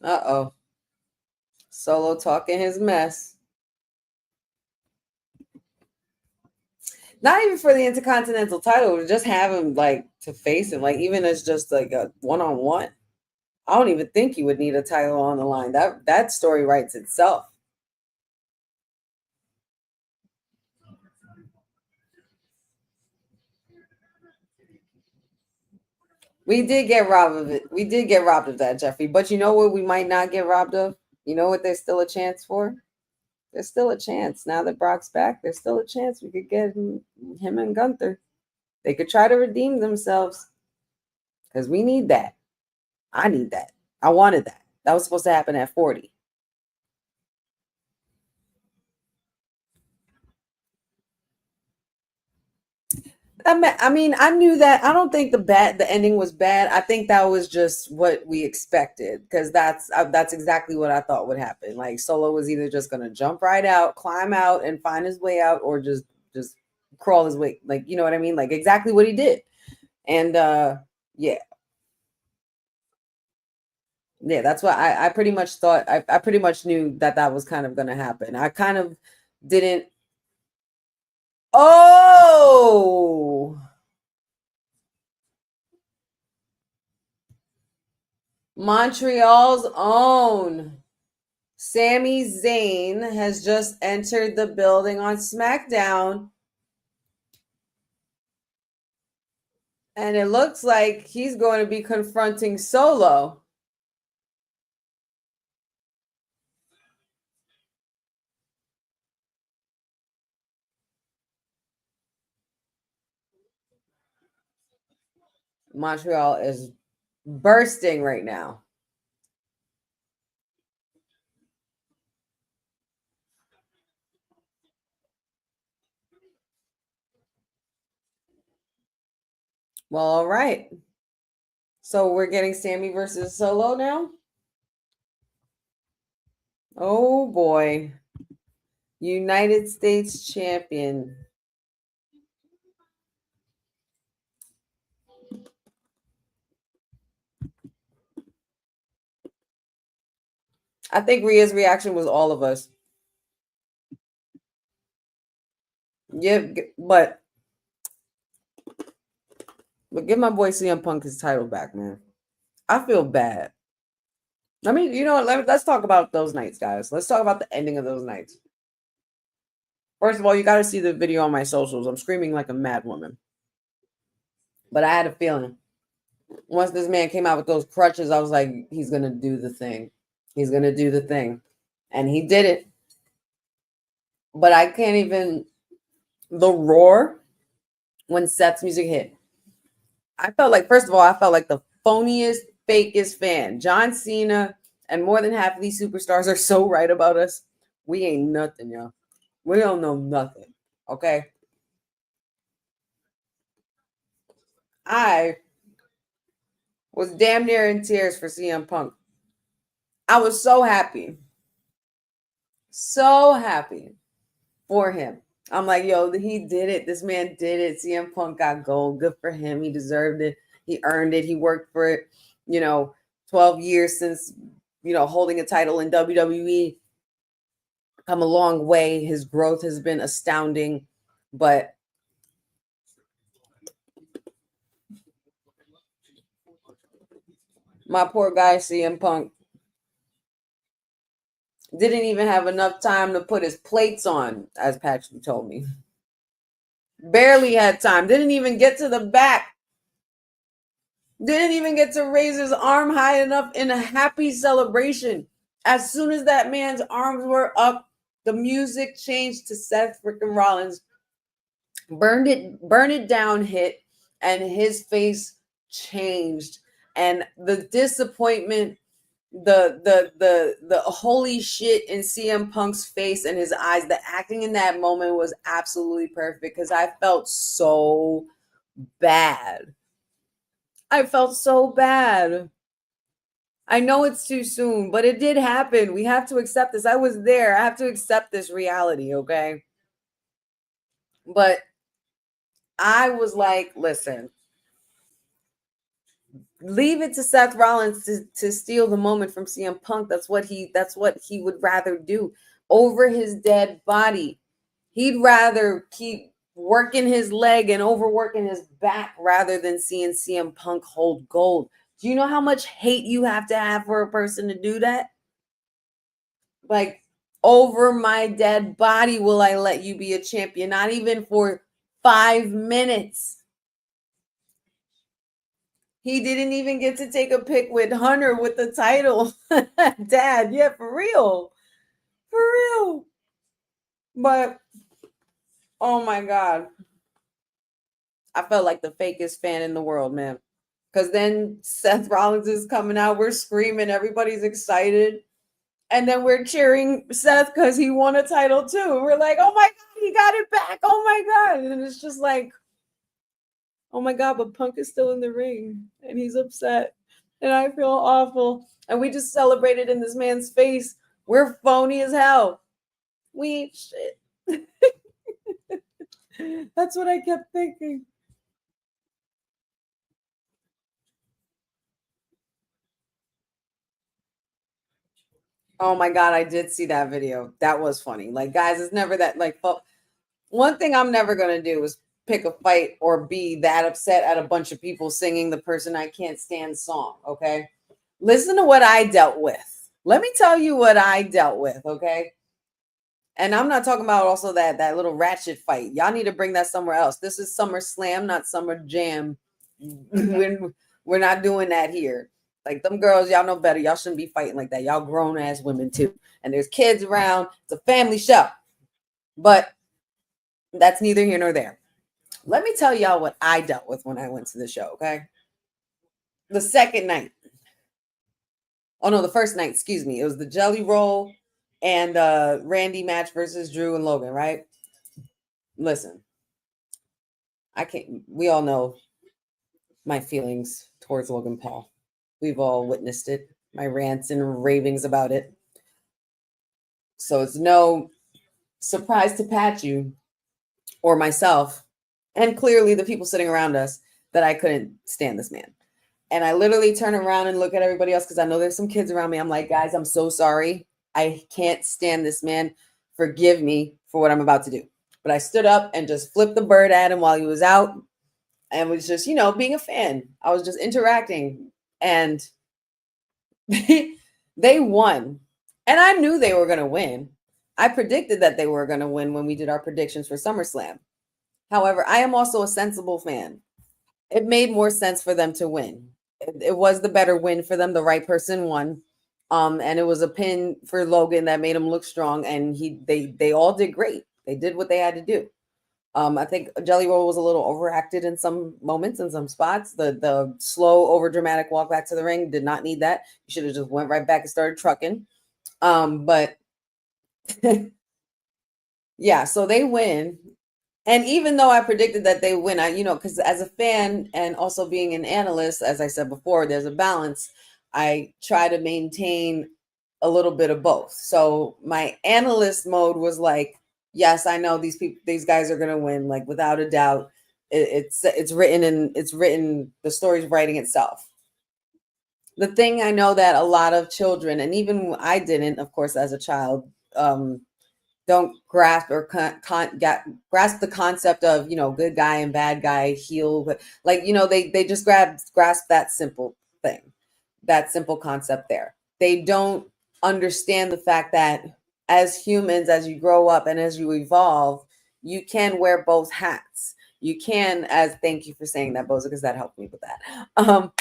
Uh-oh. Solo talking his mess. Not even for the Intercontinental title, just have him like to face him, like even as just like a one-on-one. I don't even think you would need a title on the line. That story writes itself. We did get robbed of it. We did get robbed of that, Jeffrey. But you know what we might not get robbed of? You know what there's still a chance for? There's still a chance. Now that Brock's back, there's still a chance we could get him and Gunther. They could try to redeem themselves. Because we need that. I need that. I wanted that. That was supposed to happen at 40. I mean, I knew that. I don't think the ending was bad. I think that was just what we expected because that's exactly what I thought would happen. Like Solo was either just gonna jump right out, climb out, and find his way out, or just crawl his way. Like you know what I mean? Like exactly what he did. And yeah, that's what I pretty much thought. I pretty much knew that was kind of gonna happen. I kind of didn't. Oh, Montreal's own Sami Zayn has just entered the building on Smackdown. And it looks like he's going to be confronting Solo. Montreal is bursting right now. Well, all right. So we're getting Sami versus Solo now? Oh boy. United States champion. I think Rhea's reaction was all of us. Yeah, but give my boy CM Punk his title back, man. I feel bad. I mean, you know what? Let's talk about those nights, guys. Let's talk about the ending of those nights. First of all, you got to see the video on my socials. I'm screaming like a mad woman. But I had a feeling. Once this man came out with those crutches, I was like, he's going to do the thing. He's going to do the thing. And he did it. But I can't even... The roar when Seth's music hit. I felt like, first of all, I felt like the phoniest, fakest fan. John Cena and more than half of these superstars are so right about us. We ain't nothing, y'all. We don't know nothing. Okay? I was damn near in tears for CM Punk. I was so happy. So happy for him. I'm like, yo, he did it. This man did it. CM Punk got gold. Good for him. He deserved it. He earned it. He worked for it. 12 years since, holding a title in WWE. Come a long way. His growth has been astounding. But my poor guy, CM Punk, didn't even have enough time to put his plates on, as Patrick told me. Barely had time. Didn't even get to the back. Didn't even get to raise his arm high enough in a happy celebration. As soon as that man's arms were up, the music changed to Seth freaking Rollins. Burn it down hit, and his face changed. And the disappointment, the holy shit in CM Punk's face and his eyes, the acting in that moment was absolutely perfect because I felt so bad. I felt so bad. I know it's too soon, but it did happen. We have to accept this. I was there. I have to accept this reality, okay? But I was like, listen, leave it to Seth Rollins to steal the moment from CM Punk. That's what he would rather do over his dead body. He'd rather keep working his leg and overworking his back rather than seeing CM Punk hold gold. Do you know how much hate you have to have for a person to do that? Like, over my dead body will I let you be a champion? Not even for 5 minutes. He didn't even get to take a pic with Hunter with the title. Dad, yeah, for real. For real. But, oh my God. I felt like the fakest fan in the world, man. Because then Seth Rollins is coming out. We're screaming. Everybody's excited. And then we're cheering Seth because he won a title too. We're like, oh my God, he got it back. Oh my God. And it's just like, oh my God, but Punk is still in the ring and he's upset. And I feel awful. And we just celebrated in this man's face. We're phony as hell. We ain't shit. That's what I kept thinking. Oh my God, I did see that video. That was funny. Like, guys, it's never that, like, one thing I'm never going to do is pick a fight or be that upset at a bunch of people singing the person I can't stand song, okay? Listen to what I dealt with. Let me tell you what I dealt with, okay? And I'm not talking about also that little ratchet fight. Y'all need to bring that somewhere else. This is Summer Slam, not Summer Jam. We're not doing that here. Like them girls, y'all know better. Y'all shouldn't be fighting like that. Y'all grown ass women too. And there's kids around. It's a family show. But that's neither here nor there. Let me tell y'all what I dealt with when I went to the show, okay? The second night. Oh no, the first night, excuse me. It was the Jelly Roll and Randy match versus Drew and Logan, right? Listen, we all know my feelings towards Logan Paul. We've all witnessed it, my rants and ravings about it. So it's no surprise to Patchu or myself, and clearly the people sitting around us, that I couldn't stand this man. And I literally turn around and look at everybody else because I know there's some kids around me. I'm like, guys, I'm so sorry. I can't stand this man. Forgive me for what I'm about to do. But I stood up and just flipped the bird at him while he was out and was just, being a fan. I was just interacting, and they won. And I knew they were going to win. I predicted that they were going to win when we did our predictions for SummerSlam. However, I am also a sensible fan. It made more sense for them to win. It was the better win for them. The right person won. And it was a pin for Logan that made him look strong. And they all did great. They did what they had to do. I think Jelly Roll was a little overacted in some moments, in some spots. The slow, over dramatic walk back to the ring did not need that. You should have just went right back and started trucking. But yeah, so they win. And even though I predicted that they win, because as a fan and also being an analyst, as I said before, there's a balance. I try to maintain a little bit of both. So my analyst mode was like, yes, I know these guys are going to win, like without a doubt. It's written, the story's writing itself. The thing I know that a lot of children, and even I didn't, of course, as a child, don't grasp or grasp the concept of, good guy and bad guy, heel, like, they just grasp that simple thing, that simple concept there. They don't understand the fact that as humans, as you grow up and as you evolve, you can wear both hats. You can, thank you for saying that, Boza, because that helped me with that.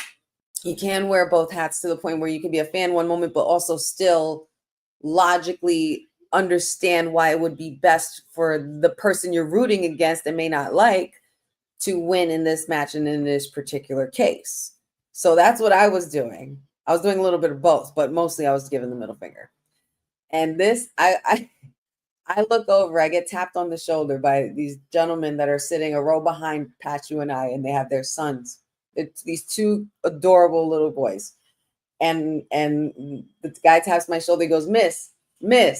You can wear both hats to the point where you can be a fan one moment, but also still logically understand why it would be best for the person you're rooting against and may not like to win in this match and in this particular case. So that's what I was doing. I was doing a little bit of both, but mostly I was giving the middle finger. And this, I look over, I get tapped on the shoulder by these gentlemen that are sitting a row behind Patchu and I, and they have their sons. It's these two adorable little boys. And the guy taps my shoulder, he goes, Miss,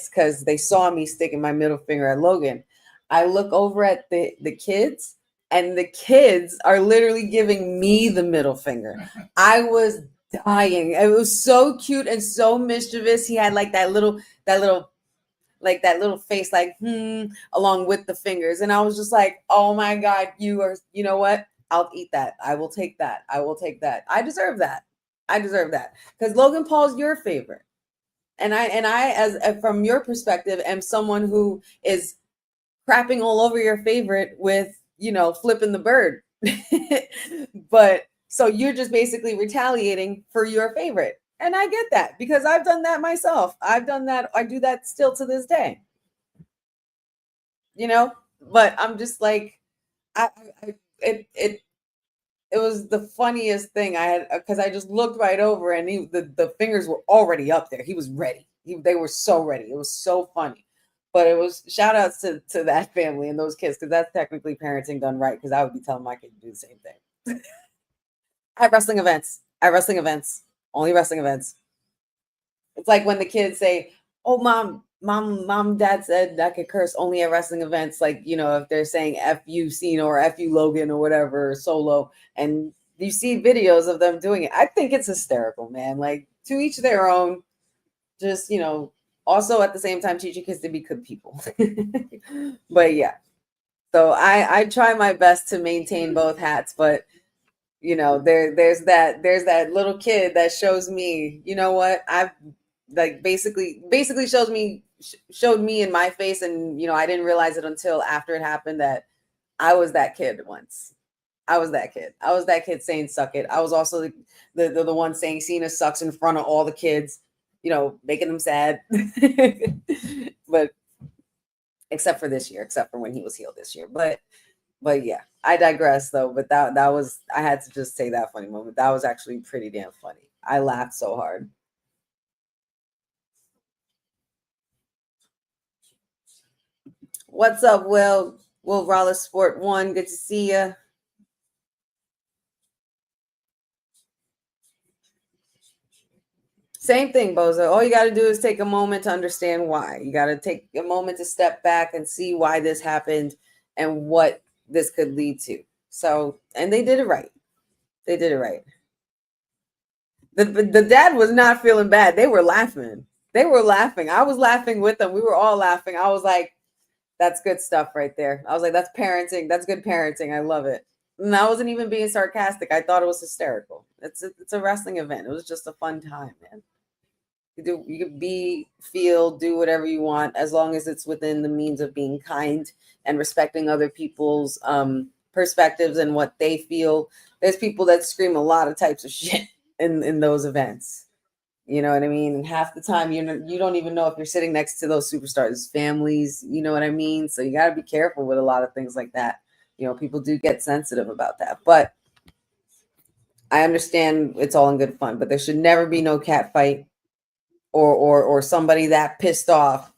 because they saw me sticking my middle finger at Logan. I look over at the kids, and the kids are literally giving me the middle finger. I was dying. It was so cute and so mischievous. He had like that little face, like, along with the fingers. And I was just like, oh my God, you know what? I'll eat that. I will take that. I will take that. I deserve that. Because Logan Paul's your favorite. And I, as from your perspective, am someone who is crapping all over your favorite with, flipping the bird. But so you're just basically retaliating for your favorite. And I get that because I've done that myself. I've done that. I do that still to this day. But I'm just like, it was the funniest thing I had, because I just looked right over and the fingers were already up there. He was ready. They were so ready. It was so funny. But it was shout outs to that family and those kids, because that's technically parenting done right, because I would be telling my kid to do the same thing. At wrestling events, only wrestling events. It's like when the kids say, oh, mom, dad said I could curse only at wrestling events. Like, if they're saying F you Cena or F you Logan or whatever, Solo, and you see videos of them doing it. I think it's hysterical, man. Like, to each their own. Just, also at the same time, teach your kids to be good people. But yeah, so I try my best to maintain both hats, but You know, there's that little kid that shows me, you know what, I've like basically showed me in my face, and you know, I didn't realize it until after it happened that I was that kid once. I was that kid. I was that kid saying "suck it." I was also the one saying Cena sucks in front of all the kids, you know, making them sad. But except for this year, except for when he was healed this year. But yeah, I digress though. But that was, I had to just say that funny moment. That was actually pretty damn funny. I laughed so hard. What's up, Will? Will Roller Sport One. Good to see you. Same thing, Bozo. All you got to do is take a moment to understand why. You got to take a moment to step back and see why this happened and what this could lead to. So, and they did it right. They did it right. The dad was not feeling bad. They were laughing. They were laughing. I was laughing with them. We were all laughing. I was like, that's good stuff right there. I was like, that's parenting. That's good parenting. I love it. And I wasn't even being sarcastic. I thought it was hysterical. It's a wrestling event. It was just a fun time, man. You could be, feel, do whatever you want as long as it's within the means of being kind and respecting other people's perspectives and what they feel. There's people that scream a lot of types of shit in those events. You know what I mean? And half the time, you don't even know if you're sitting next to those superstars' families. You know what I mean? So you got to be careful with a lot of things like that. You know, people do get sensitive about that. But I understand it's all in good fun. But there should never be no cat fight or somebody that pissed off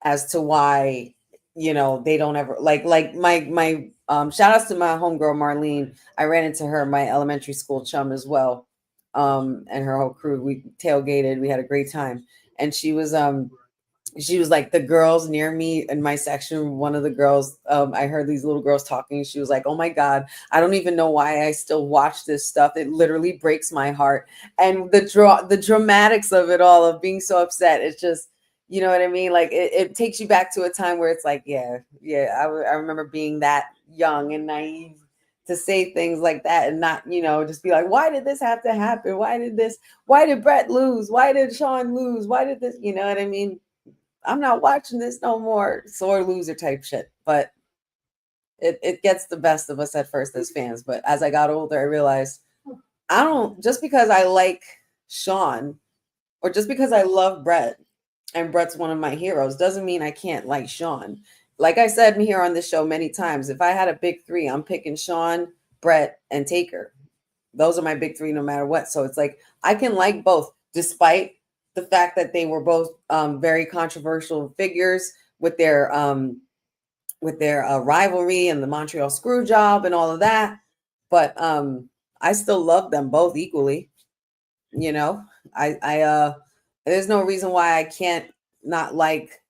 as to why, you know, they don't ever like my shout outs to my homegirl Marlene. I ran into her, my elementary school chum as well. And her whole crew. We tailgated, we had a great time. And she was like, the girls near me in my section, one of the girls, I heard these little girls talking. She was like, oh my God, I don't even know why I still watch this stuff. It literally breaks my heart. And the dramatics of it all, of being so upset, it's just, you know what I mean? Like it takes you back to a time where it's like, yeah, I remember being that young and naive to say things like that and not, you know, just be like, why did this have to happen? Why did Brett lose? Why did Sean lose? Why did this, you know what I mean? I'm not watching this no more, sore loser type shit. But it gets the best of us at first as fans. But as I got older, I realized just because I like Sean or just because I love Brett and Brett's one of my heroes doesn't mean I can't like Sean. Like I said here on this show many times, if I had a big three, I'm picking Sean, Brett, and Taker. Those are my big three no matter what. So it's like I can like both, despite the fact that they were both very controversial figures with their rivalry and the Montreal screw job and all of that. But I still love them both equally. You know, I there's no reason why I can't not like.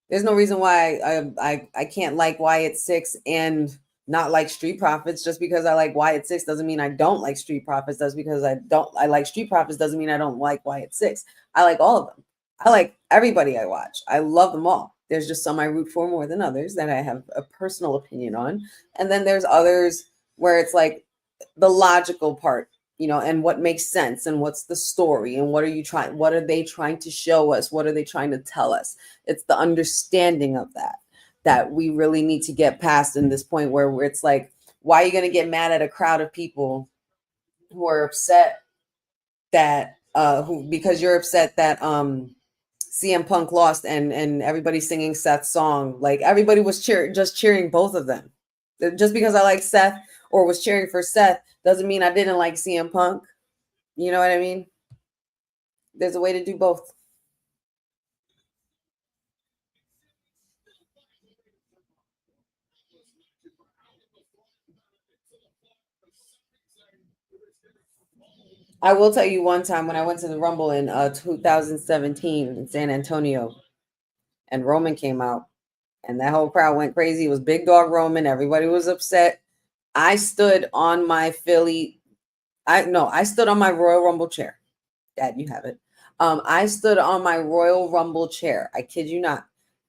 There's no reason why I can't like Wyatt Six and not like Street Profits. Just because I like Wyatt Six doesn't mean I don't like Street Profits. That's because I like Street Profits doesn't mean I don't like Wyatt Six. I like all of them. I like everybody I watch. I love them all. There's just some I root for more than others that I have a personal opinion on. And then there's others where it's like the logical part, you know, and what makes sense and what's the story and what are they trying to show us? What are they trying to tell us? It's the understanding of that we really need to get past in this point where it's like, why are you going to get mad at a crowd of people who are upset that because you're upset that CM Punk lost and everybody's singing Seth's song? Like everybody was cheering both of them. Just because I like Seth or was cheering for Seth doesn't mean I didn't like CM Punk. You know what I mean? There's a way to do both. I will tell you one time when I went to the Rumble in 2017 in San Antonio and Roman came out and that whole crowd went crazy. It was Big Dog Roman. Everybody was upset. I stood on my I stood on my Royal Rumble chair. Dad, you have it. I stood on my Royal Rumble chair. I kid you not.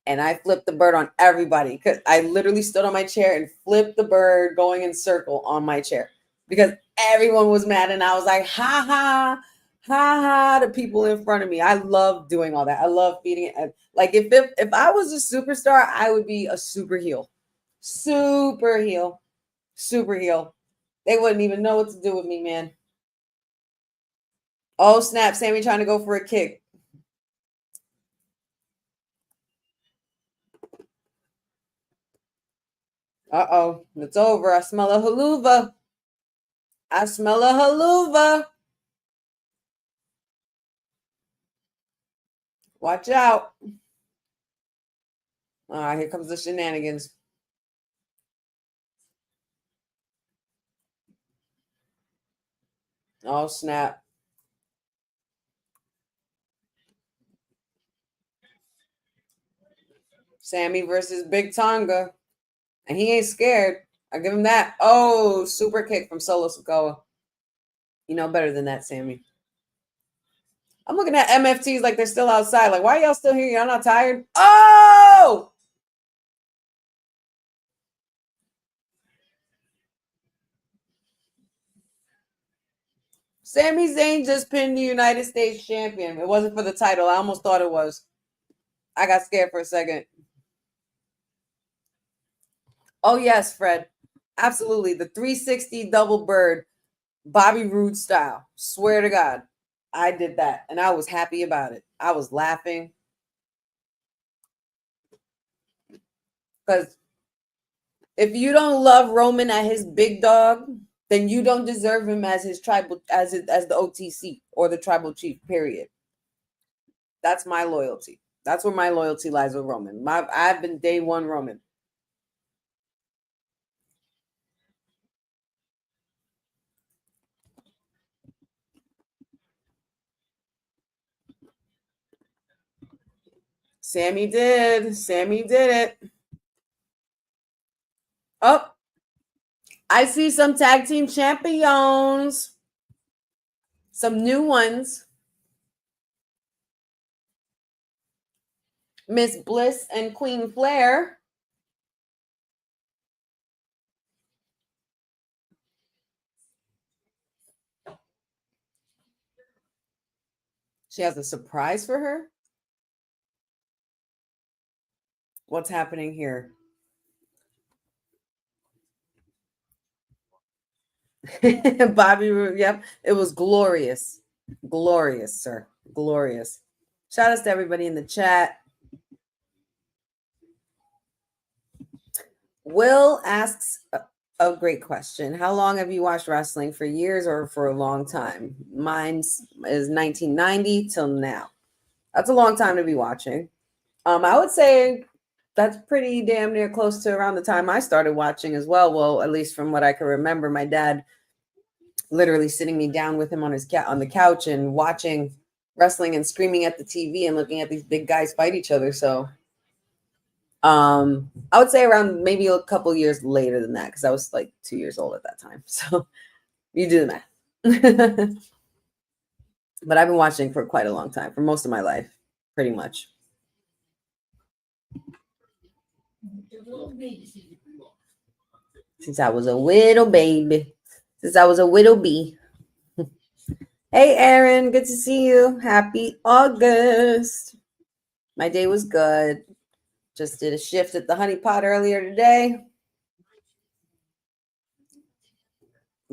And I flipped the bird on everybody because I literally stood on my chair and flipped the bird going in circle on my chair because everyone was mad, and I was like, ha ha, ha ha, the people in front of me. I love doing all that. I love feeding it. Like if I was a superstar, I would be a super heel. Super heel. Super heel. They wouldn't even know what to do with me, man. Oh, snap. Sammy trying to go for a kick. Uh-oh. It's over. I smell a haluva. I smell a haluva. Watch out. All right, here comes the shenanigans. Oh, snap. Sammy versus Big Tonga. And he ain't scared. I give him that. Oh, super kick from Solo Sikoa. You know better than that, Sammy. I'm looking at MFTs like they're still outside. Like, why are y'all still here? Y'all not tired? Oh! Sami Zayn just pinned the United States champion. It wasn't for the title. I almost thought it was. I got scared for a second. Oh, yes, Fred. Absolutely. The 360 double bird, Bobby Roode style. Swear to God. I did that, and I was happy about it. I was laughing. Because if you don't love Roman as his big dog, then you don't deserve him as his tribal, as the OTC or the tribal chief, period. That's my loyalty. That's where my loyalty lies with Roman. I've been day one Roman. Sammy did. Sammy did it. Oh, I see some tag team champions. Some new ones. Miss Bliss and Queen Flair. She has a surprise for her. What's happening here? Bobby, yep, it was glorious. Glorious, sir. Glorious. Shout outs to everybody in the chat. Will asks a great question. How long have you watched wrestling? For years or for a long time? Mine is 1990 till now. That's a long time to be watching. I would say that's pretty damn near close to around the time I started watching as well. Well, at least from what I can remember, my dad literally sitting me down with him on the couch and watching wrestling and screaming at the TV and looking at these big guys fight each other. So I would say around maybe a couple years later than that, because I was like 2 years old at that time. So you do the math. But I've been watching for quite a long time, for most of my life, pretty much. Since I was a little baby. Since I was a little bee. Hey, Aaron. Good to see you. Happy August. My day was good. Just did a shift at the Honey Pot earlier today.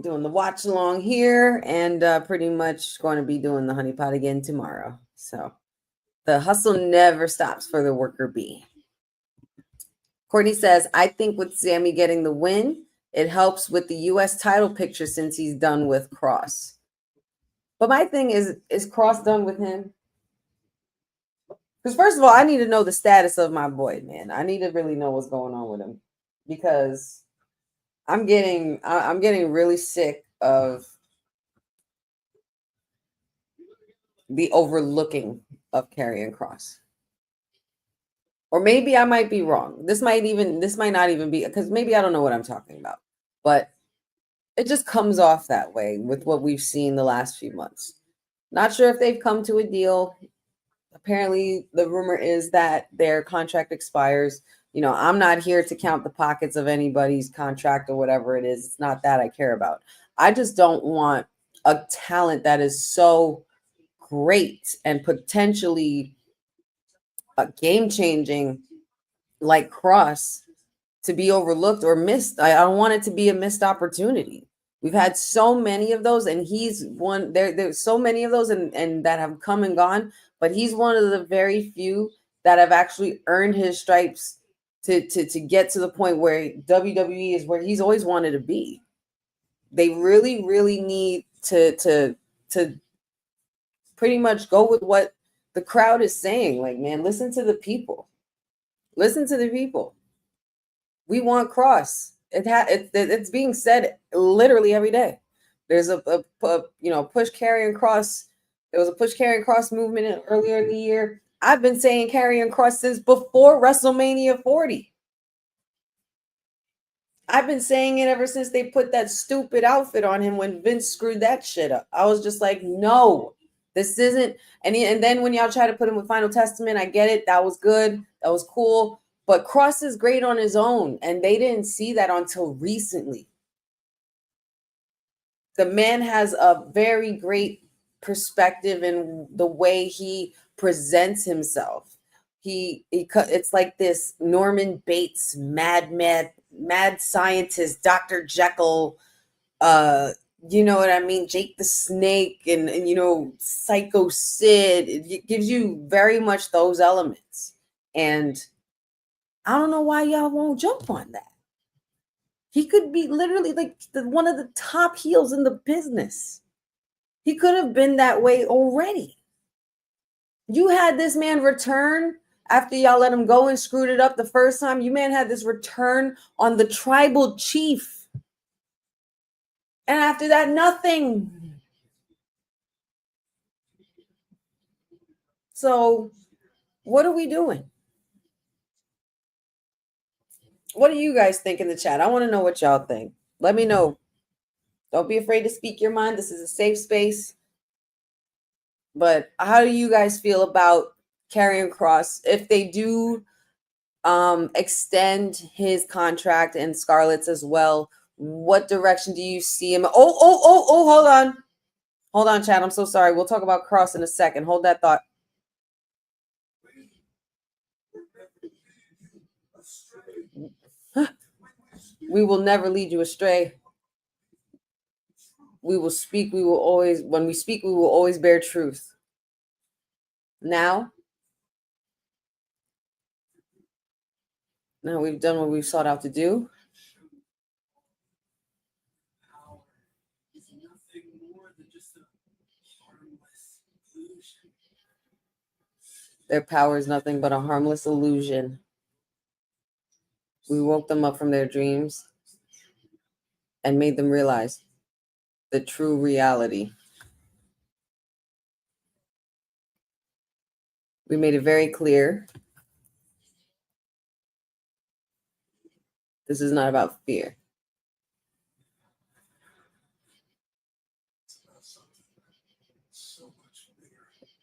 Doing the watch along here and pretty much going to be doing the Honey Pot again tomorrow. So the hustle never stops for the worker bee. Courtney says, I think with Sammy getting the win, it helps with the U.S. title picture since he's done with Cross. But my thing is Cross done with him? Because first of all, I need to know the status of my boy, man. I need to really know what's going on with him. Because I'm getting really sick of the overlooking of Karrion Kross. Or maybe I might be wrong. This might not even be, because maybe I don't know what I'm talking about. But it just comes off that way with what we've seen the last few months. Not sure if they've come to a deal. Apparently, the rumor is that their contract expires I'm not here to count the pockets of anybody's contract or whatever it is. It's not that I care about. I just don't want a talent that is so great and potentially game changing like Cross to be overlooked or missed. I don't want it to be a missed opportunity. We've had so many of those, and he's one. There's so many of those, and that have come and gone. But he's one of the very few that have actually earned his stripes to get to the point where WWE is where he's always wanted to be. They really, really need to pretty much go with what the crowd is saying. Like, man, listen to the people. Listen to the people. We want Cross. It's being said literally every day. There's a push carrying Cross. There was a push carrying Cross movement earlier in the year. I've been saying carrying Cross since before WrestleMania 40. I've been saying it ever since they put that stupid outfit on him when Vince screwed that shit up. I was just like, no, this isn't. And then when y'all try to put him with Final Testament, I get it. That was good. That was cool. But Cross is great on his own, and they didn't see that until recently. The man has a very great perspective in the way he presents himself. It's like this Norman Bates, mad scientist, Dr. Jekyll, you know what I mean? Jake the Snake and Psycho Sid. It gives you very much those elements. And I don't know why y'all won't jump on that. He could be literally like one of the top heels in the business. He could have been that way already. You had this man return after y'all let him go and screwed it up the first time. You man had this return on the tribal chief. And after that, nothing. So what are we doing? What do you guys think in the chat? I want to know what y'all think. Let me know. Don't be afraid to speak your mind. This is a safe space. But how do you guys feel about Karrion Kross? If they do extend his contract and Scarlett's as well, what direction do you see him? Oh, hold on. Hold on, Chad. I'm so sorry. We'll talk about Kross in a second. Hold that thought. We will never lead you astray. We will speak. When we speak, we will always bear truth. Now we've done what we've sought out to do. Their power is nothing but a harmless illusion. We woke them up from their dreams and made them realize the true reality. We made it very clear. This is not about fear.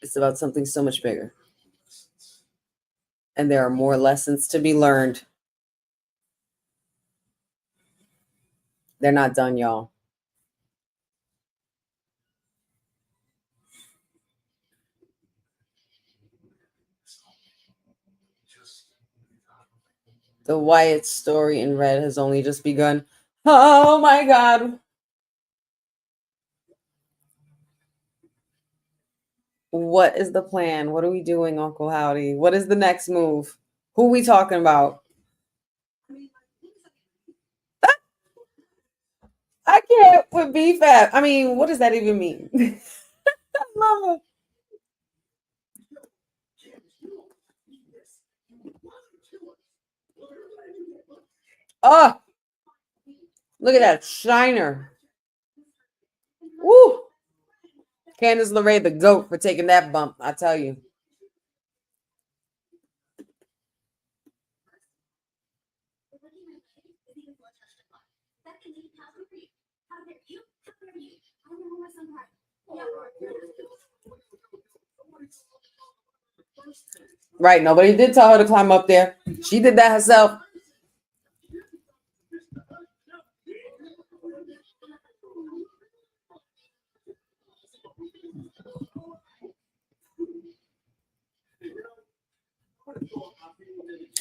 It's about something so much bigger. And there are more lessons to be learned. They're not done, y'all. The Wyatt story in red has only just begun. Oh my God. What is the plan? What are we doing, Uncle Howdy? What is the next move? Who are we talking about? I can't put BFAP. I mean, what does that even mean? I love it. Oh, look at that shiner. Woo. Candice LeRae, the GOAT, for taking that bump, I tell you. Right, nobody did tell her to climb up there. She did that herself.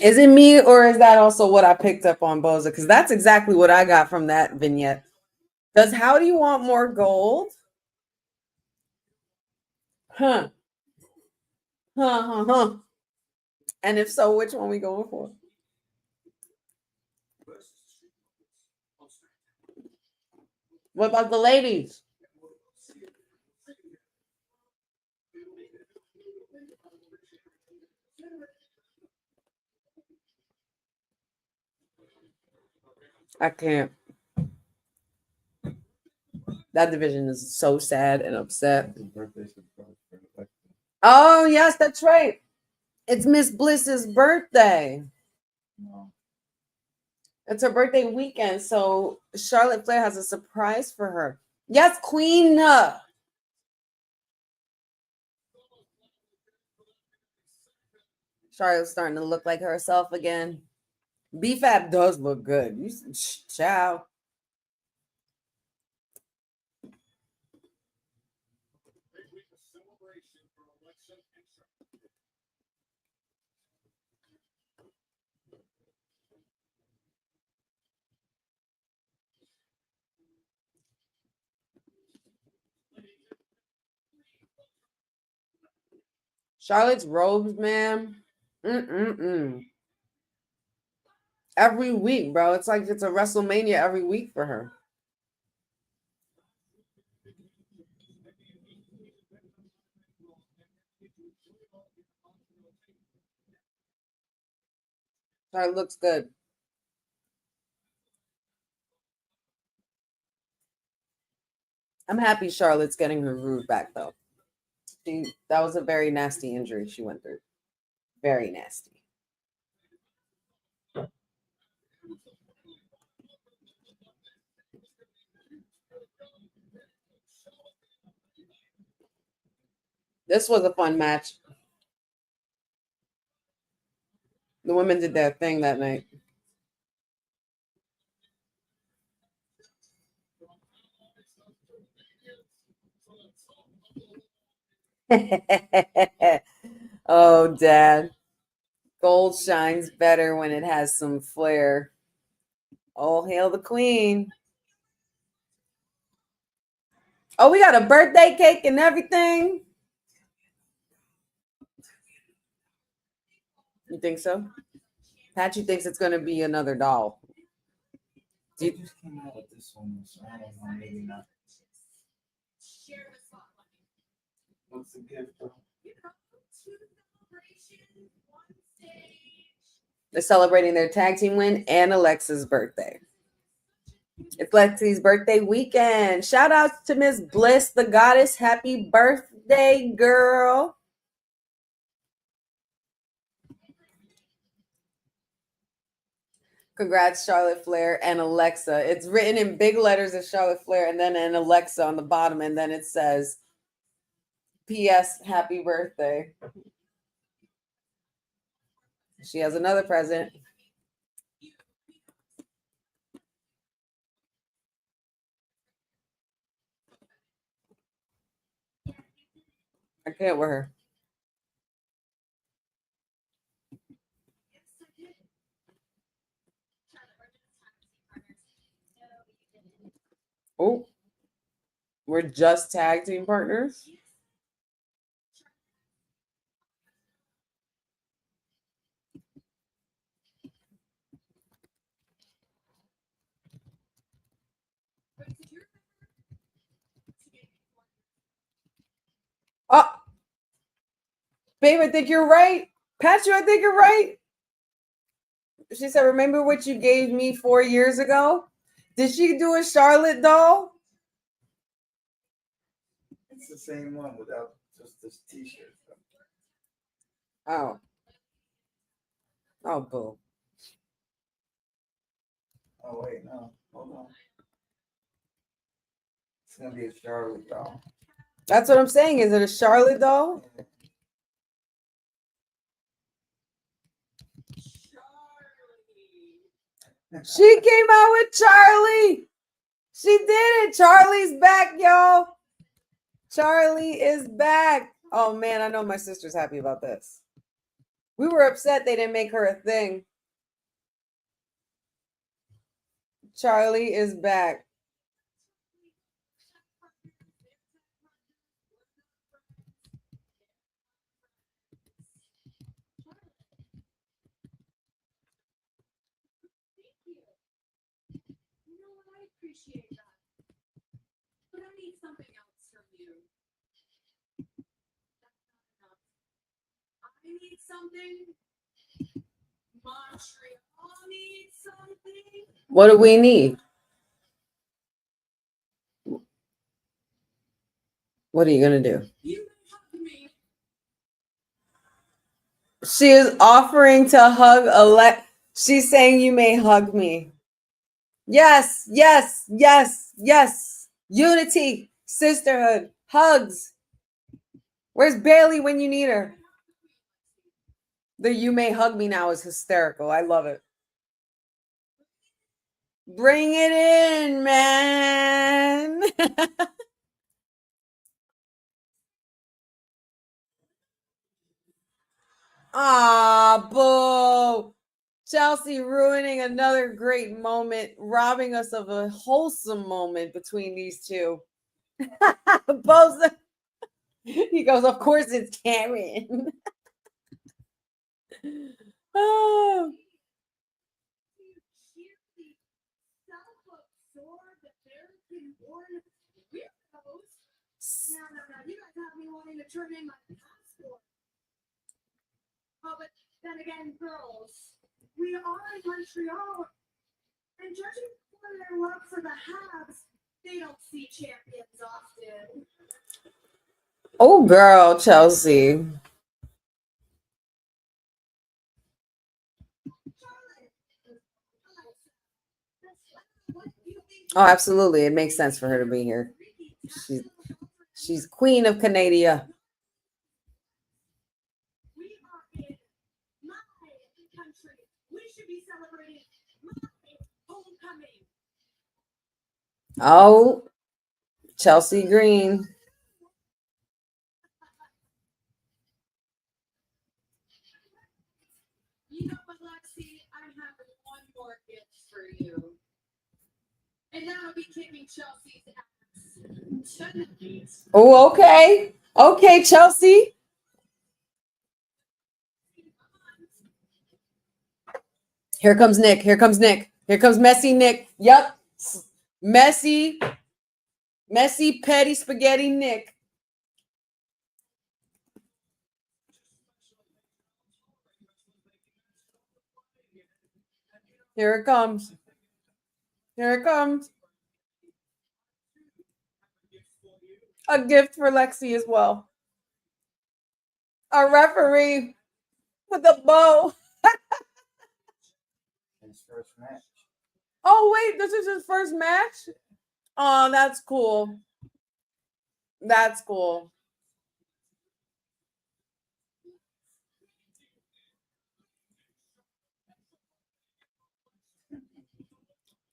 Is it me or is that also what I picked up on Boza? Because that's exactly what I got from that vignette. Does How Do You Want More Gold? Huh. Huh. And if so, which one we going for? What about the ladies? I can't. That division is so sad and upset. Oh, yes, that's right. It's Miss Bliss's birthday. It's her birthday weekend, so Charlotte Flair has a surprise for her. Yes, Queen. Charlotte's starting to look like herself again. BFAB does look good. Ciao. Charlotte's robes, man. Every week, bro. It's like it's a WrestleMania every week for her. Charlotte looks good. I'm happy Charlotte's getting her groove back, though. That was a very nasty injury she went through. Very nasty. This was a fun match. The women did their thing that night. Oh, Dad. Gold shines better when it has some flair. All hail the queen. Oh, we got a birthday cake and everything. You think so? Patchy thinks it's going to be another doll. They just came out with this one, so I don't know, maybe not. What's the gift? They're celebrating their tag team win and Alexa's birthday. It's Lexi's birthday weekend. Shout out to Miss Bliss, the goddess. Happy birthday, girl. Congrats, Charlotte Flair and Alexa. It's written in big letters as Charlotte Flair and then an Alexa on the bottom. And then it says, P.S. Happy birthday. She has another present. I can't wear her. Oh, we're just tag team partners. Oh, babe, I think you're right. Patrick, I think you're right. She said, remember what you gave me 4 years ago? Did she do a Charlotte doll? It's the same one without just this t-shirt. Oh. Oh, boo. Oh, wait, no. Hold on. It's going to be a Charlotte doll. That's what I'm saying. Is it a Charlotte doll? She came out with Charlie. She did it. Charlie's back, y'all. Charlie is back. Oh man, I know my sister's happy about this. We were upset they didn't make her a thing. Charlie is back. You know what? I appreciate that. But I need something else from you. That's not enough. I need something. Montreal needs something. What do we need? What are you gonna do? You hug me. She is offering to hug She's saying you may hug me. Yes, yes, yes, yes. Unity, sisterhood, hugs. Where's Bailey when you need her? The you may hug me now is hysterical. I love it. Bring it in, man. Ah, boo. Chelsea ruining another great moment, robbing us of a wholesome moment between these two. Both. He goes, of course it's Karen. Oh. Self-absorbed American-born weirdos. No. You guys have me wanting to turn in my passport. Oh, but then again, girls, we are in Montreal, and judging for their love for the Habs, they don't see champions often. Oh, girl, Chelsea. Oh, absolutely. It makes sense for her to be here. She's queen of Canada. We are in my country. We should be celebrating my homecoming. Oh, Chelsea Green. You know what, Lexi? I have one more gift for you. And that'll be kicking Chelsea's ass. Oh, okay. Okay, Chelsea. Here comes Nick. Here comes Nick. Here comes messy Nick. Yep. Messy, petty spaghetti Nick. Here it comes. Here it comes. A gift for Lexi as well. A referee with a bow. His first match. Oh, wait, this is his first match? Oh, that's cool. That's cool.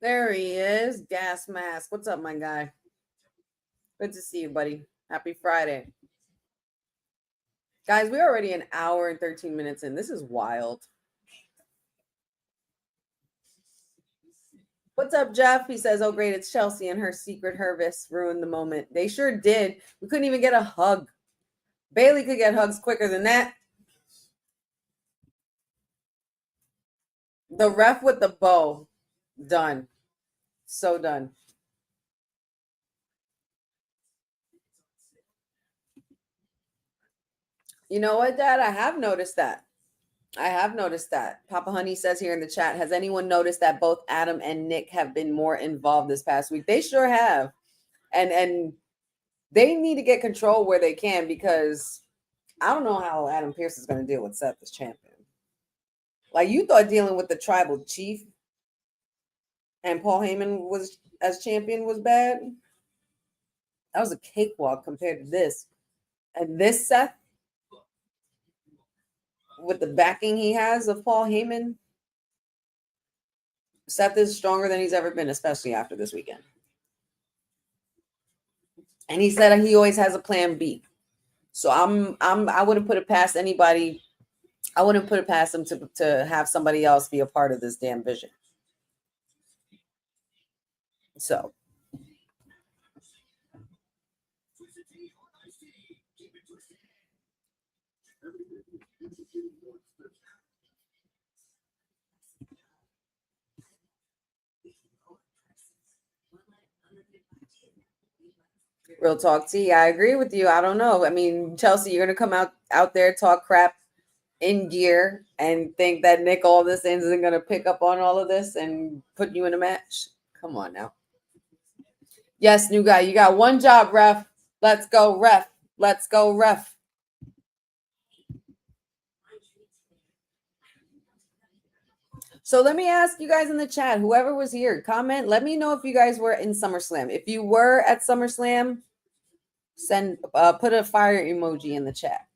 There he is. Gas mask. What's up, my guy? Good to see you, buddy. Happy Friday. Guys, we're already an hour and 13 minutes in. This is wild. What's up, Jeff? He says, oh, great. It's Chelsea and her secret Hervis ruined the moment. They sure did. We couldn't even get a hug. Bailey could get hugs quicker than that. The ref with the bow. Done. So done. You know what, Dad? I have noticed that. Papa Honey says here in the chat, has anyone noticed that both Adam and Nick have been more involved this past week? They sure have. And they need to get control where they can, because I don't know how Adam Pearce is going to deal with Seth as champion. Like, you thought dealing with the tribal chief and Paul Heyman was as champion was bad. That was a cakewalk compared to this. And this Seth, with the backing he has of Paul Heyman, Seth is stronger than he's ever been, especially after this weekend. And he said he always has a plan B. So I wouldn't put it past anybody. I wouldn't put it past him to have somebody else be a part of this damn vision. So real talk, T. I agree with you. I don't know. I mean, Chelsea, you're gonna come out there, talk crap in gear, and think that Nick Aldis isn't gonna pick up on all of this and put you in a match. Come on now. Yes, new guy. You got one job, ref. Let's go, ref. Let's go, ref. So let me ask you guys in the chat, whoever was here, comment. Let me know if you guys were in SummerSlam. If you were at SummerSlam, put a fire emoji in the chat.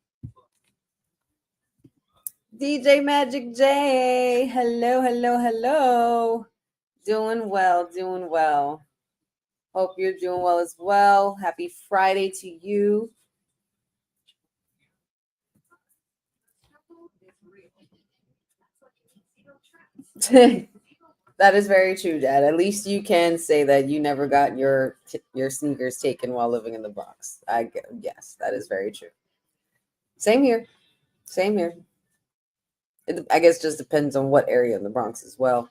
DJ Magic J, hello, hello, hello. Doing well, doing well. Hope you're doing well as well. Happy Friday to you. That is very true, Dad. At least you can say that you never got your sneakers taken while living in the Bronx. Yes, that is very true. Same here. Same here. I guess just depends on what area in the Bronx as well.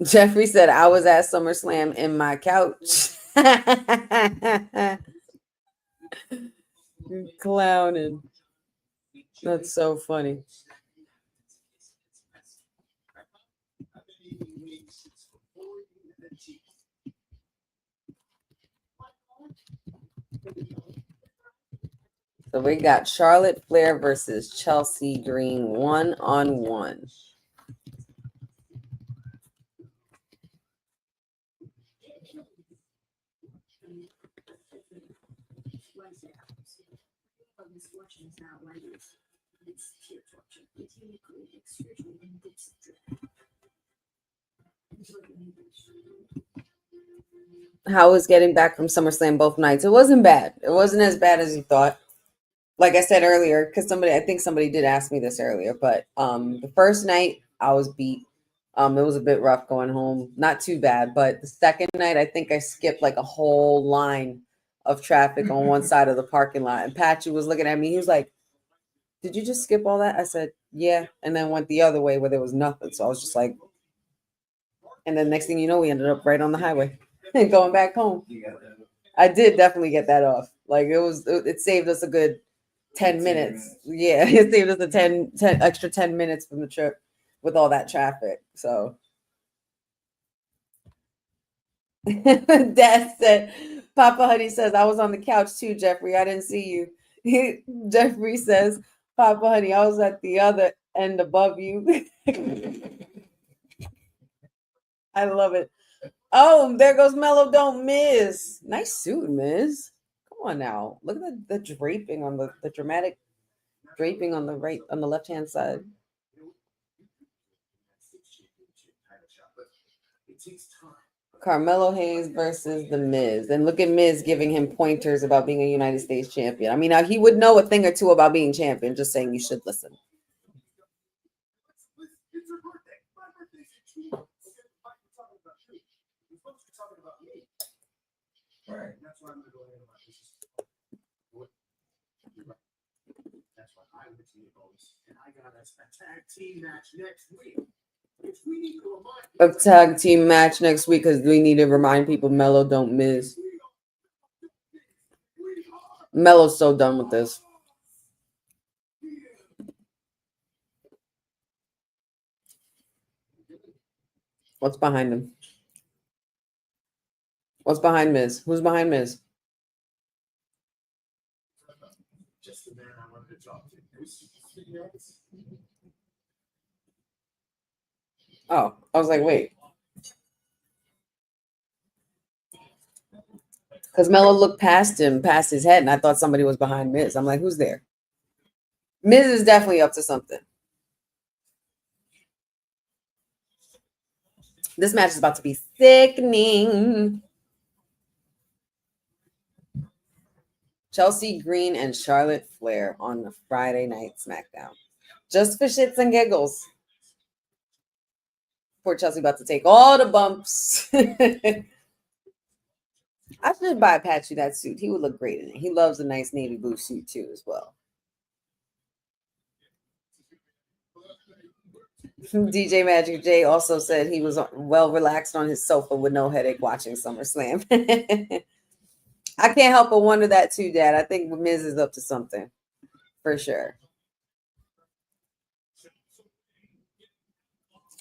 Jeffrey said, I was at SummerSlam in my couch. Clowning. That's so funny. So we got Charlotte Flair versus Chelsea Green 1-on-1. How was getting back from SummerSlam both nights? It wasn't bad. It wasn't as bad as you thought. Like I said earlier, because I think somebody did ask me this earlier, but the first night I was beat. It was a bit rough going home. Not too bad, but the second night I think I skipped like a whole line of traffic on one side of the parking lot. And Patchy was looking at me. He was like, "Did you just skip all that?" I said, "Yeah," and then went the other way where there was nothing. So I was just like, and then next thing you know, we ended up right on the highway and going back home. I did definitely get that off. Like it saved us a good 10 minutes. Yeah, it saved us a extra 10 minutes from the trip with all that traffic. So Dad said, Papa Honey says, I was on the couch too, Jeffrey. I didn't see you. Jeffrey says, Papa Honey, I was at the other end above you. I love it. Oh, there goes Mello Don't Miss. Nice suit, Miss. Come on now. Look at the draping on the dramatic draping on the left-hand side. Carmelo Hayes versus The Miz. And look at Miz giving him pointers about being a United States champion. I mean, he would know a thing or two about being champion, just saying you should listen. Right. That's why I'm going to go ahead and that's why I went to Nichols, and I got us a tag team match next week. A tag team match next week because we need to remind people Mello don't miss. Mello's so done with this. What's behind him? What's behind Miz? Who's behind Miz? Just the man I wanted to talk to. Oh, I was like, wait. Because Mello looked past him, past his head, and I thought somebody was behind Miz. I'm like, who's there? Miz is definitely up to something. This match is about to be sickening. Chelsea Green and Charlotte Flair on the Friday Night Smackdown. Just for shits and giggles. Poor Chelsea about to take all the bumps. I should buy Patchy that suit. He would look great in it. He loves a nice navy blue suit too as well. DJ Magic J also said he was well relaxed on his sofa with no headache watching SummerSlam. I can't help but wonder that too, Dad. I think Miz is up to something for sure.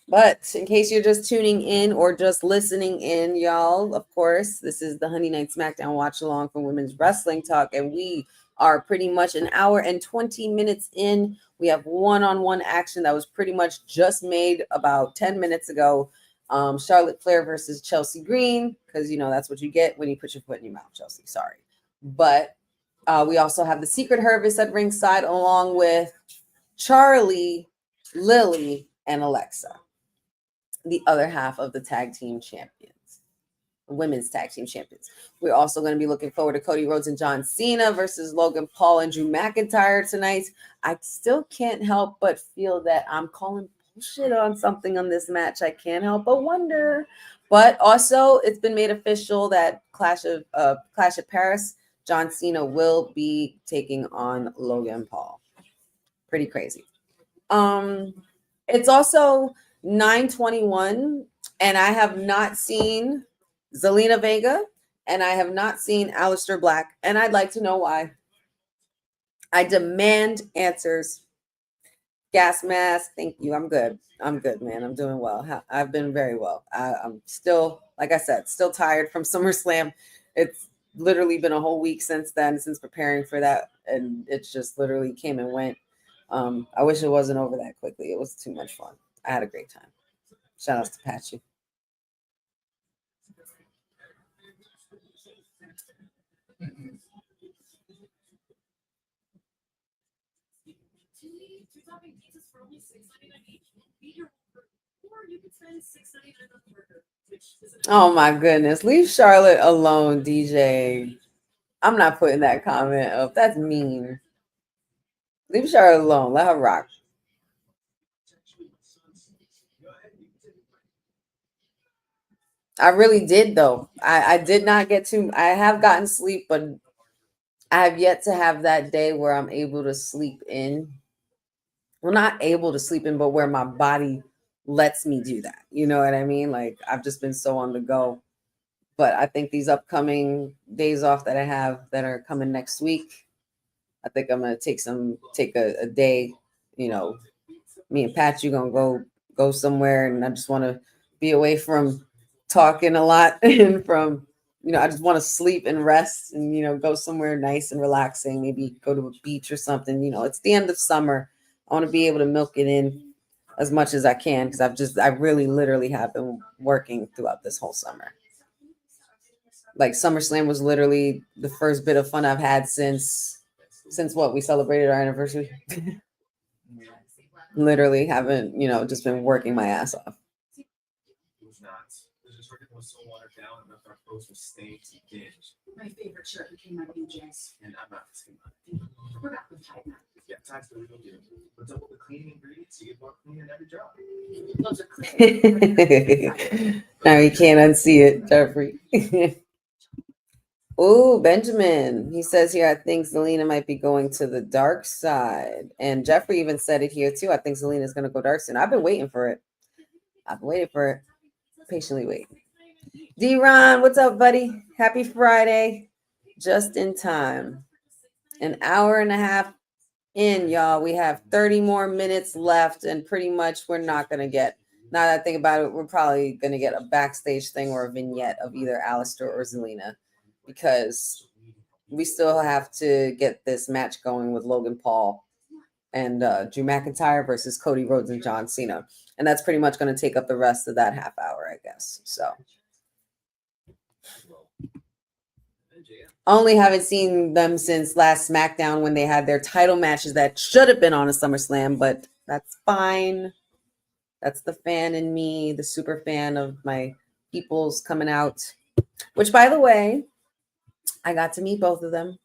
But in case you're just tuning in or just listening in, y'all, of course, this is the Honey Night Smackdown watch along from Women's Wrestling Talk, and we are pretty much an hour and 20 minutes in. We have one-on-one action that was pretty much just made about 10 minutes ago. Charlotte Flair versus Chelsea Green, because, you know, that's what you get when you put your foot in your mouth, Chelsea. Sorry. But we also have the Secret Hervis at ringside along with Charlie, Lily, and Alexa, the other half of the tag team champions, women's tag team champions. We're also going to be looking forward to Cody Rhodes and John Cena versus Logan Paul and Drew McIntyre tonight. I still can't help but feel that I'm calling bullshit on something on this match. I can't help but wonder. But also, it's been made official that Clash of Paris, John Cena will be taking on Logan Paul. Pretty crazy. It's also 9:21, and I have not seen Zelina Vega, and I have not seen Aleister Black, and I'd like to know why. I demand answers. Gas mask, thank you. I'm good. I'm good, man. I'm doing well. I've been very well. I'm still, like I said, still tired from SummerSlam. It's literally been a whole week since then, since preparing for that, and it's just literally came and went. I wish it wasn't over that quickly. It was too much fun. I had a great time. Shout outs to Patchy. Oh my goodness. Leave Charlotte alone, DJ. I'm not putting that comment up. That's mean. Leave Charlotte alone. Let her rock. I really did, though. I did not get to. I have gotten sleep, but I have yet to have that day where I'm able to sleep in. Well, not able to sleep in, but where my body lets me do that. You know what I mean? Like, I've just been so on the go. But I think these upcoming days off that I have that are coming next week, I think I'm gonna take a day. You know, me and Pat, you gonna go somewhere, and I just want to be away from talking a lot and from, you know, I just want to sleep and rest and, you know, go somewhere nice and relaxing. Maybe go to a beach or something. You know, it's the end of summer. I want to be able to milk it in as much as I can because I really literally have been working throughout this whole summer. Like SummerSlam was literally the first bit of fun I've had since what we celebrated our anniversary. Literally haven't, you know, just been working my ass off. It was not. It was just was so watered down and our clothes were stained and dinged. My favorite shirt became my BJ's. And I'm not missing that. We're back with Tide now. Yeah, time's the real deal. But double the cleaning ingredients, you get more clean in every job. Those are clean. Now you can't unsee it, Jeffrey. Oh, Benjamin. He says here, I think Zelina might be going to the dark side. And Jeffrey even said it here too. I think Zelina's going to go dark soon. I've been waiting for it. Patiently waiting. D-Ron, what's up, buddy? Happy Friday. Just in time. An hour and a half in, y'all. We have 30 more minutes left, and pretty much we're not going to get, now that I think about it, we're probably going to get a backstage thing or a vignette of either Aleister or Zelina, because we still have to get this match going with Logan Paul and Drew McIntyre versus Cody Rhodes and John Cena. And that's pretty much going to take up the rest of that half hour, I guess. So Only haven't seen them since last Smackdown when they had their title matches that should have been on a SummerSlam, but that's fine. That's the fan in me, the super fan of my peoples coming out. Which, by the way, I got to meet both of them.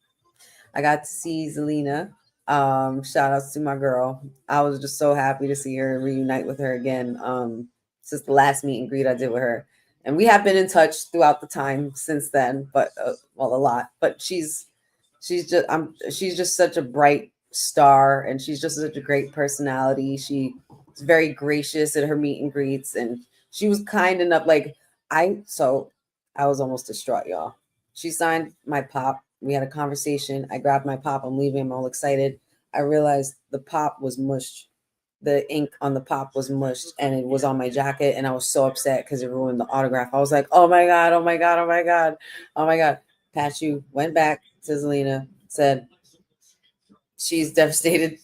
I got to see Zelina. Shout outs to my girl. I was just so happy to see her and reunite with her again. Since the last meet and greet I did with her, and we have been in touch throughout the time since then. But well, a lot. But she's just such a bright star, and she's just such a great personality. She's very gracious at her meet and greets, and she was kind enough. I was almost distraught, y'all. She signed my pop. We had a conversation. I grabbed my pop. I'm leaving. I'm all excited. I realized the pop was mushed. The ink on the pop was mushed, and it was on my jacket. And I was so upset because it ruined the autograph. I was like, oh my God, oh my God, oh my God, oh my God. Pachu went back to Zelina, said, she's devastated.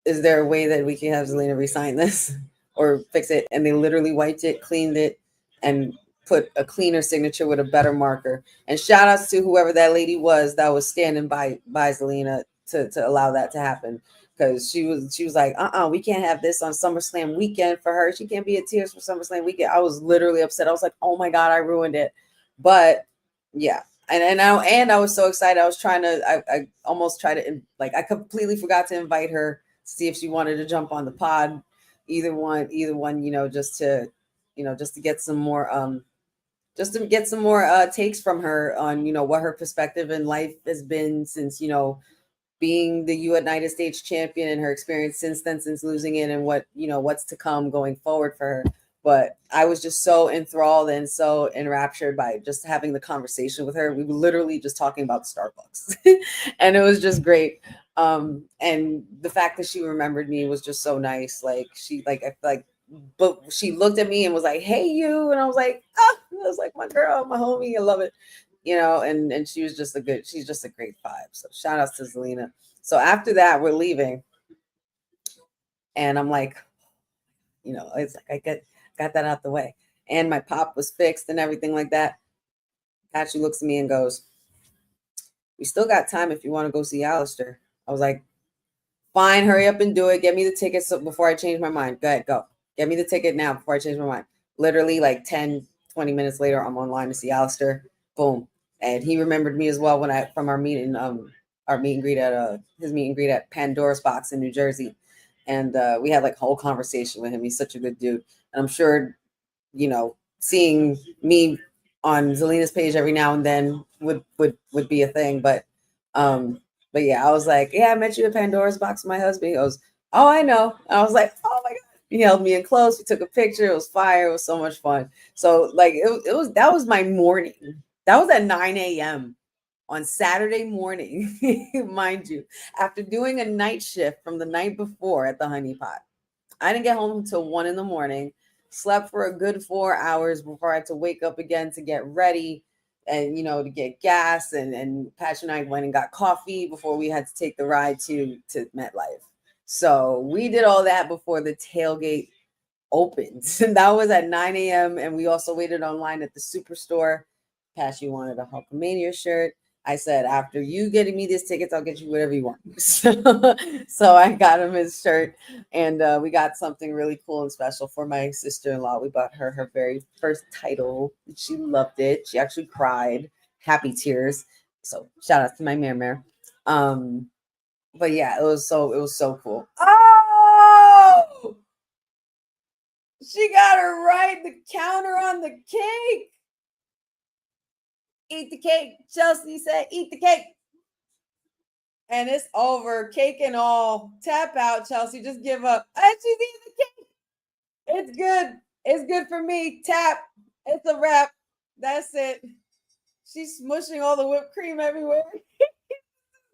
Is there a way that we can have Zelina resign this or fix it? And they literally wiped it, cleaned it, and put a cleaner signature with a better marker. And shout outs to whoever that lady was that was standing by Zelina to allow that to happen. Because she was like, we can't have this on SummerSlam weekend for her. She can't be at Tears for SummerSlam weekend. I was literally upset. I was like, oh my God, I ruined it. But yeah. And I was so excited. I was trying to, I almost tried to, like, I completely forgot to invite her, see if she wanted to jump on the pod. Either one, just to get some more, takes from her on, what her perspective in life has been since, being the United States champion and her experience since then, since losing it, and what's to come going forward for her. But I was just so enthralled and so enraptured by just having the conversation with her. We were literally just talking about Starbucks and it was just great. And the fact that she remembered me was just so nice. Like but she looked at me and was like, hey, you. And I was like, my girl, my homie. I love it. And she's just a great vibe. So shout outs to Zelina. So after that, we're leaving. And I'm like, it's like I got that out the way. And my pop was fixed and everything like that. Patrick looks at me and goes, we still got time if you want to go see Alistair. I was like, fine, hurry up and do it. Get me the tickets before I change my mind. Go ahead, go. Get me the ticket now before I change my mind. Literally like 10, 20 minutes later, I'm online to see Alistair. Boom. And he remembered me as well from our meet and greet at his meet and greet at Pandora's Box in New Jersey. And we had like a whole conversation with him. He's such a good dude. And I'm sure, seeing me on Zelina's page every now and then would be a thing. But yeah, I was like, yeah, I met you at Pandora's Box with my husband. He goes, oh, I know. And I was like, oh my God. He held me in close. We took a picture. It was fire. It was so much fun. So like that was my morning. That was at 9 a.m. on Saturday morning, mind you, after doing a night shift from the night before at the Honey Pot. I didn't get home until 1 a.m, slept for a good 4 hours before I had to wake up again to get ready and, to get gas. And Patch and I went and got coffee before we had to take the ride to MetLife. So we did all that before the tailgate opened. And that was at 9 a.m. And we also waited online at the Superstore. Patch, you wanted a Hulkamania shirt. I said, after you getting me these tickets, I'll get you whatever you want. So I got him his shirt, and we got something really cool and special for my sister-in-law. We bought her very first title. She loved it. She actually cried, happy tears. So shout out to my mare. But yeah, it was so cool. Oh, she got her right. The counter on the cake. Eat the cake. Chelsea said, eat the cake. And it's over. Cake and all. Tap out, Chelsea. Just give up. And she's eating the cake. It's good. It's good for me. Tap. It's a wrap. That's it. She's smushing all the whipped cream everywhere.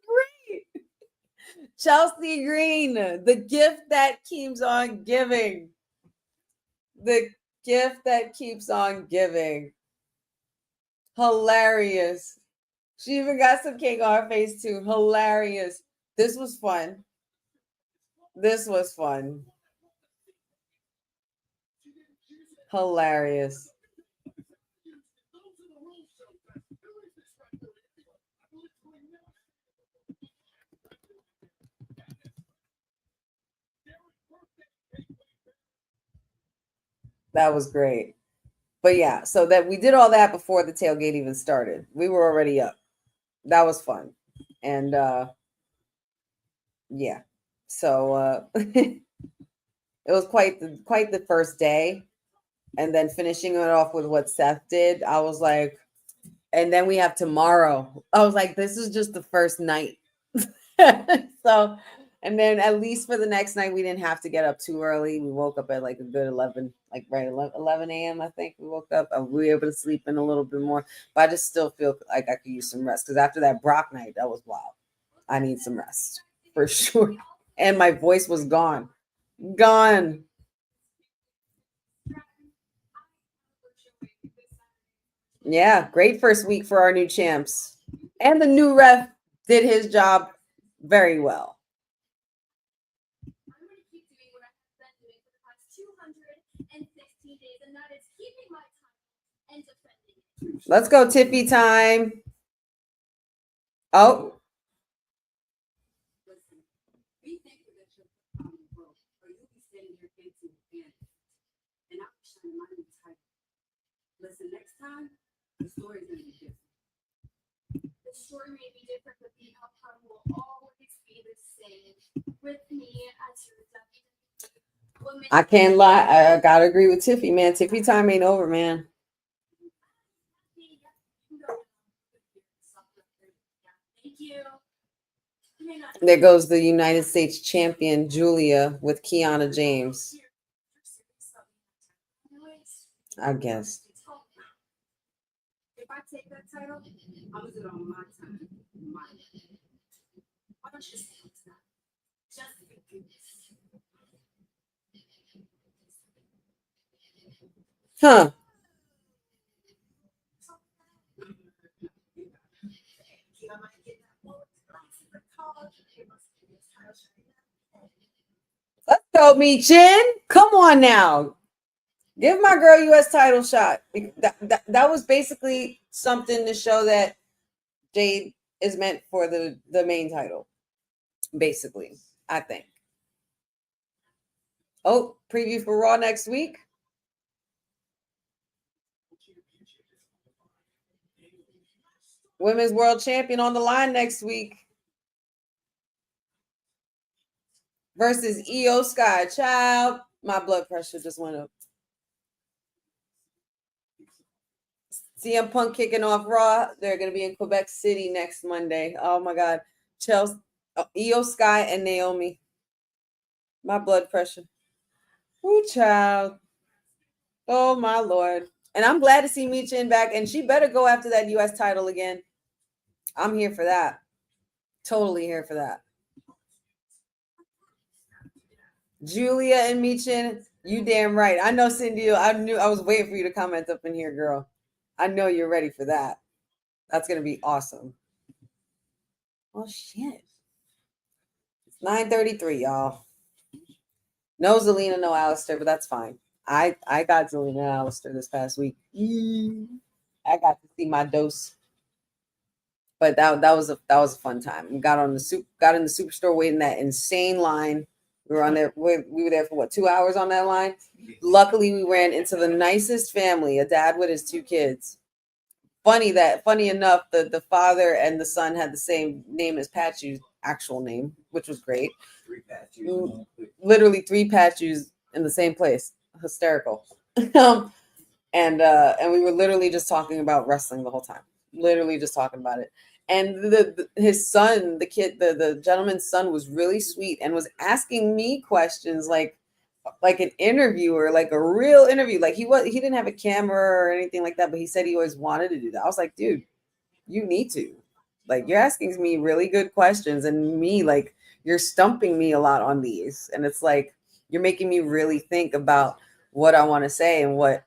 Great. Chelsea Green, the gift that keeps on giving. The gift that keeps on giving. Hilarious. She even got some cake on her face too. Hilarious. This was fun. Hilarious. That was great. But yeah, so that we did all that before the tailgate even started. We were already up. That was fun. And yeah. So it was quite the first day. And then finishing it off with what Seth did, I was like, and then we have tomorrow. I was like, this is just the first night. So, and then at least for the next night, we didn't have to get up too early. We woke up at like a good 11, like right 11 a.m. I think we woke up. And we were able to sleep in a little bit more. But I just still feel like I could use some rest because after that Brock night, that was wild. I need some rest for sure. And my voice was gone. Gone. Yeah, great first week for our new champs. And the new ref did his job very well. I'm going to keep doing what I have been doing for the past 216 days, and that is keeping my title and defending it. Let's go, Tiffy time. Oh, Listen, be thankful that you're broke, or you'll be standing here facing advantage. And I'm shining my new title. Listen, next time, the story's gonna be different. The story may be different, but the outcome will always be the same. With me as your WWE woman. I can't lie. I gotta agree with Tiffy, man. Tiffy time ain't over, man. Thank you. There goes the United States champion Julia with Kiana James. I guess. If I take that title, I'm gonna do it on my time, my way. Why don't you say it's not? Just for goodness. Huh. Let's go, Michin. Come on now. Give my girl US title shot. That was basically something to show that Jade is meant for the main title. Basically, I think. Oh, preview for Raw next week. Women's World Champion on the line next week. Versus Io Sky. Child, my blood pressure just went up. CM Punk kicking off Raw. They're going to be in Quebec City next Monday. Oh my God. Chelsea, Io Sky, and Naomi. My blood pressure. Ooh, child. Oh my Lord. And I'm glad to see Michin back. And she better go after that US title again. I'm here for that. Totally here for that. Julia and Michin, you damn right. I know, Cindy. I knew I was waiting for you to comment up in here, girl. I know you're ready for that. That's gonna be awesome. Oh shit. It's 9:33, y'all. No Zelina, no Alistair, but that's fine. I got Zelina and Alistair this past week. I got to see my dose. But that was a fun time. We got in the superstore waiting that insane line. We were on there. We were there for what, 2 hours on that line. Luckily, we ran into the nicest family, a dad with his 2 kids. Funny enough, the father and the son had the same name as Patchu's actual name, which was great. 3 Patches. Literally 3 Patchus in the same place. Hysterical. And we were literally just talking about wrestling the whole time. Literally just talking about it. And his son, the gentleman's son, was really sweet and was asking me questions like an interviewer, like a real interview. Like he didn't have a camera or anything like that, but he said he always wanted to do that. I was like, dude, you need to. Like, you're asking me really good questions, and me, like, you're stumping me a lot on these. And it's like, you're making me really think about what I want to say and what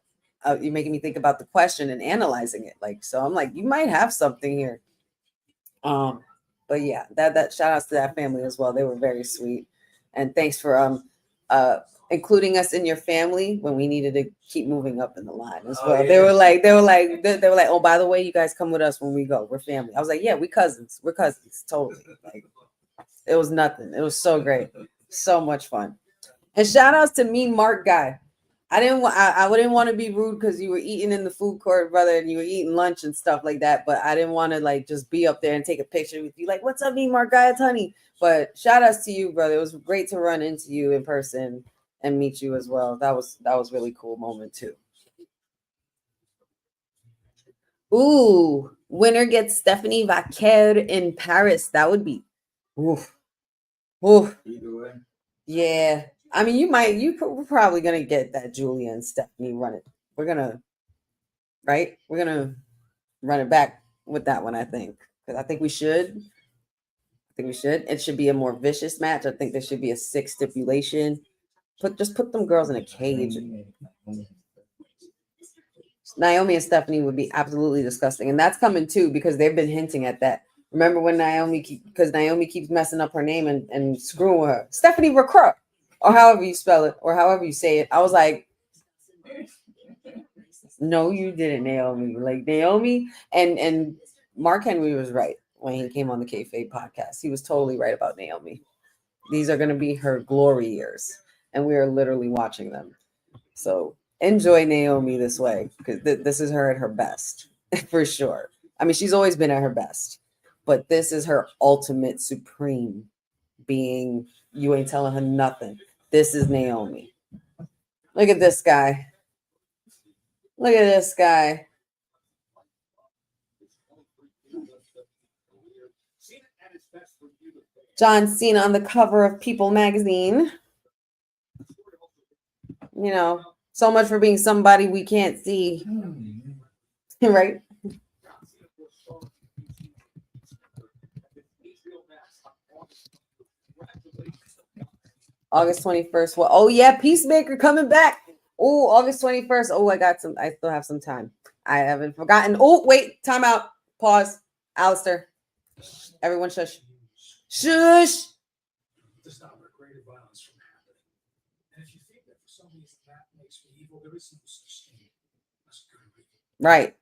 you're making me think about the question and analyzing it. Like, so I'm like, you might have something here. But yeah, that shout outs to that family as well. They were very sweet. And thanks for including us in your family when we needed to keep moving up in the line as well. Yeah. They were like, oh, by the way, you guys come with us when we go. We're family. I was like, yeah, we're cousins. Totally. Like, it was nothing. It was so great. So much fun. And shout outs to Mean Mark Guy. I wouldn't want to be rude because you were eating in the food court, brother, and you were eating lunch and stuff like that. But I didn't want to like just be up there and take a picture with you, like, "What's up, me, Margaia's honey?" But shout outs to you, brother. It was great to run into you in person and meet you as well. That was really cool moment too. Ooh, winner gets Stephanie Vaquer in Paris. That would be, oof, oof. Either way. Yeah. I mean, we're probably gonna get that Julia and Stephanie run it. We're gonna, right? We're gonna run it back with that one, I think. Because I think we should. It should be a more vicious match. I think there should be a 6 stipulation. Just put them girls in a cage. Naomi and Stephanie would be absolutely disgusting. And that's coming too, because they've been hinting at that. Remember when Naomi keeps messing up her name and screwing her. Stephanie Recruit, or however you spell it, or however you say it. I was like, no, you didn't, Naomi. Like Naomi and Mark Henry was right when he came on the Kayfabe podcast. He was totally right about Naomi. These are going to be her glory years, and we are literally watching them. So enjoy Naomi this way, because this is her at her best for sure. I mean, she's always been at her best, but this is her ultimate supreme being. You ain't telling her nothing. This is Naomi. Look at this guy. Look at this guy. John Cena on the cover of People magazine. You know, so much for being somebody we can't see. Right? August 21st. Well, oh yeah, Peacemaker coming back. Oh, August 21st. Oh, I still have some time. I haven't forgotten. Oh, wait, time out. Pause. Alistair. Everyone shush. Shush. To stop our greater violence from happening. And if you think that for some reason that makes me evil, there is no such thing as good or evil. Right.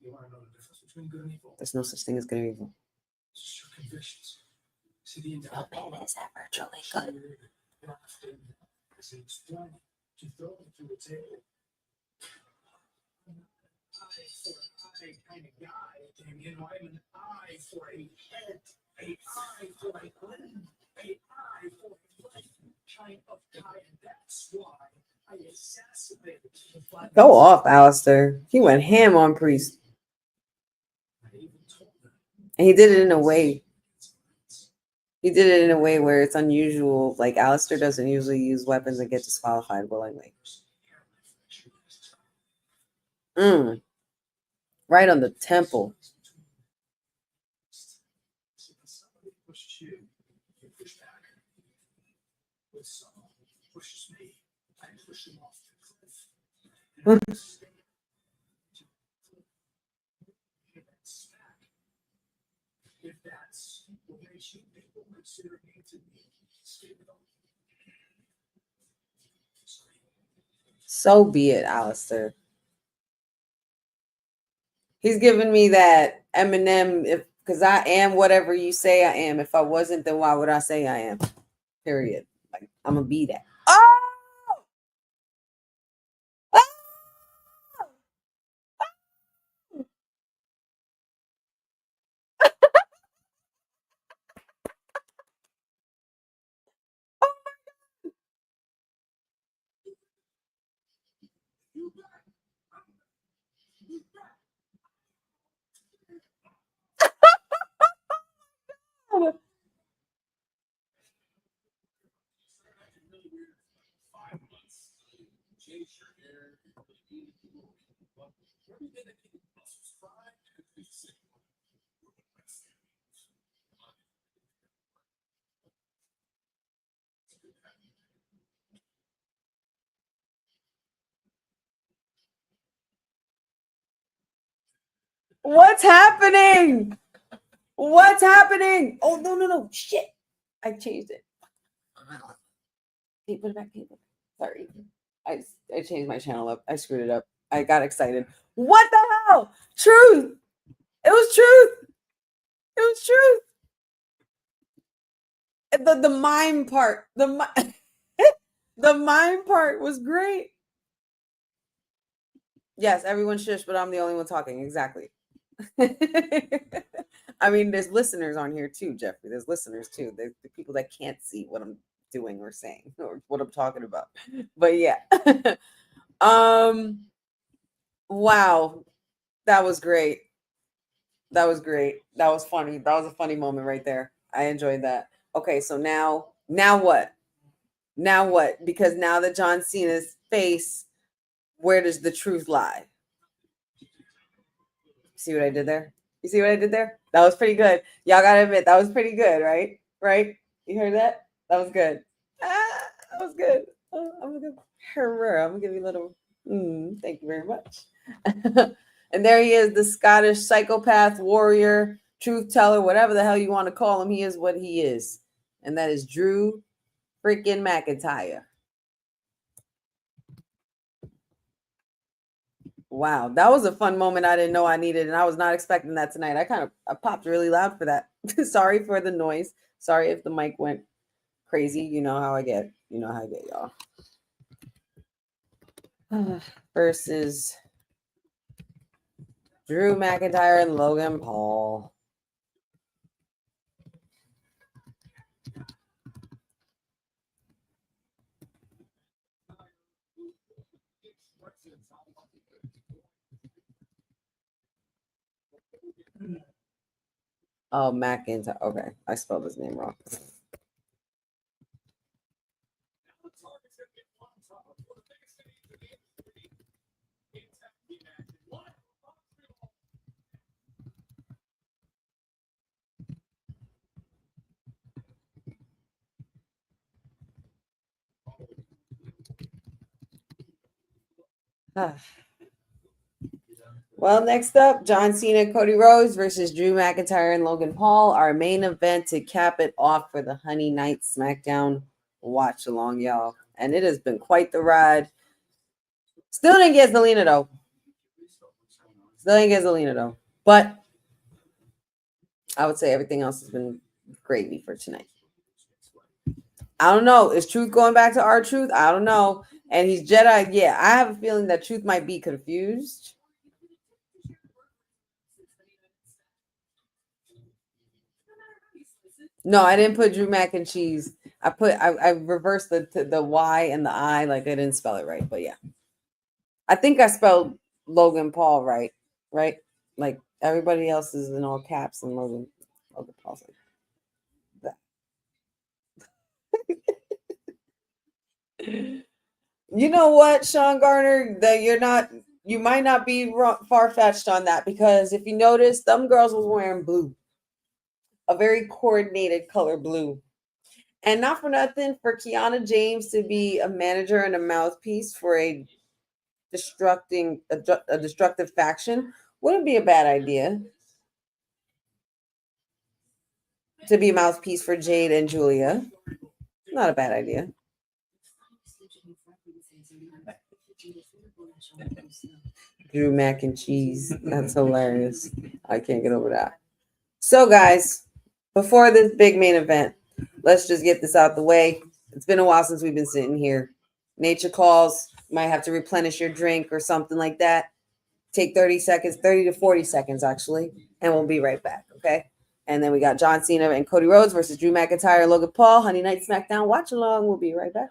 You want to know the difference between good and evil? There's no such thing as good or evil. It's just your convictions. See, the No pain is ever truly good. Because it's done to throw it through a table. Eye for eye kind of guy, Damien. I'm an eye for a head, a eye for a limb, a eye for a life kind of guy, and that's why I assassinated the black. Go off, Alistair. He went ham on Priest. I even told them. And he did it in a way. He did it in a way where it's unusual. Like Alistair doesn't usually use weapons and get disqualified willingly. Right on the temple. Somebody pushed you, you push back. When someone pushes me, I push him off the cliff. If that's what makes you people consider me to be stable. So be it, Alistair. He's giving me that Eminem, because I am whatever you say I am. If I wasn't, then why would I say I am? Period. Like, I'm going to be that. Oh! Oh! What's happening? What's happening? Oh, no. Shit. I changed it. Hey, put it back. Sorry. I changed my channel up. I screwed it up. I got excited. What the hell? Truth. It was truth. It was truth. The mime part. The mime part was great. Yes, everyone shush, but I'm the only one talking. Exactly. I mean, there's listeners on here too, Jeffrey. There's listeners too. There's the people that can't see what I'm doing or saying or what I'm talking about. But yeah. Wow. That was great. That was great. That was funny. That was a funny moment right there. I enjoyed that. Okay, so now what? Now what? Because now that John Cena's face, where does the truth lie? See what I did there? You see what I did there? That was pretty good. Y'all gotta admit that was pretty good, right? Right? You heard that? That was good. That was good. I'm gonna give her. I'm gonna give you a little. Thank you very much. And there he is, the Scottish psychopath, warrior, truth teller, whatever the hell you want to call him. He is what he is, and that is Drew freaking McIntyre. Wow, that was a fun moment I didn't know I needed, and I was not expecting that tonight. I popped really loud for that. Sorry for the noise. Sorry if the mic went crazy. You know how I get. You know how I get, y'all. Versus Drew McIntyre and Logan Paul. Oh, McIntyre. Okay, I spelled his name wrong. Well, next up, John Cena and Cody Rhodes versus Drew McIntyre and Logan Paul, our main event to cap it off for the Honey Night Smackdown watch along, y'all. And it has been quite the ride. Still didn't get Zelina though. But I would say everything else has been gravy for tonight. I don't know. Is Truth going back to R-Truth? I don't know. And he's Jedi. Yeah, I have a feeling that Truth might be confused. No, I didn't put Drew Mac and Cheese. I reversed the Y and the I, like I didn't spell it right, but yeah. I think I spelled Logan Paul right? Like everybody else is in all caps and Logan Paul's like that. You know what, Sean Garner, that you might not be far-fetched on that, because if you notice, them girls was wearing blue. A very coordinated color blue. And not for nothing, for Kiana James to be a manager and a mouthpiece for a destructive faction wouldn't be a bad idea. To be a mouthpiece for Jade and Julia. Not a bad idea. Drew Mac and Cheese. That's hilarious. I can't get over that. So, guys, before this big main event, let's just get this out the way. It's been a while since we've been sitting here. Nature calls. You might have to replenish your drink or something like that. Take 30 to 40 seconds, actually, and we'll be right back, okay? And then we got John Cena and Cody Rhodes versus Drew McIntyre and Logan Paul. Honey Night Smackdown. Watch along. We'll be right back.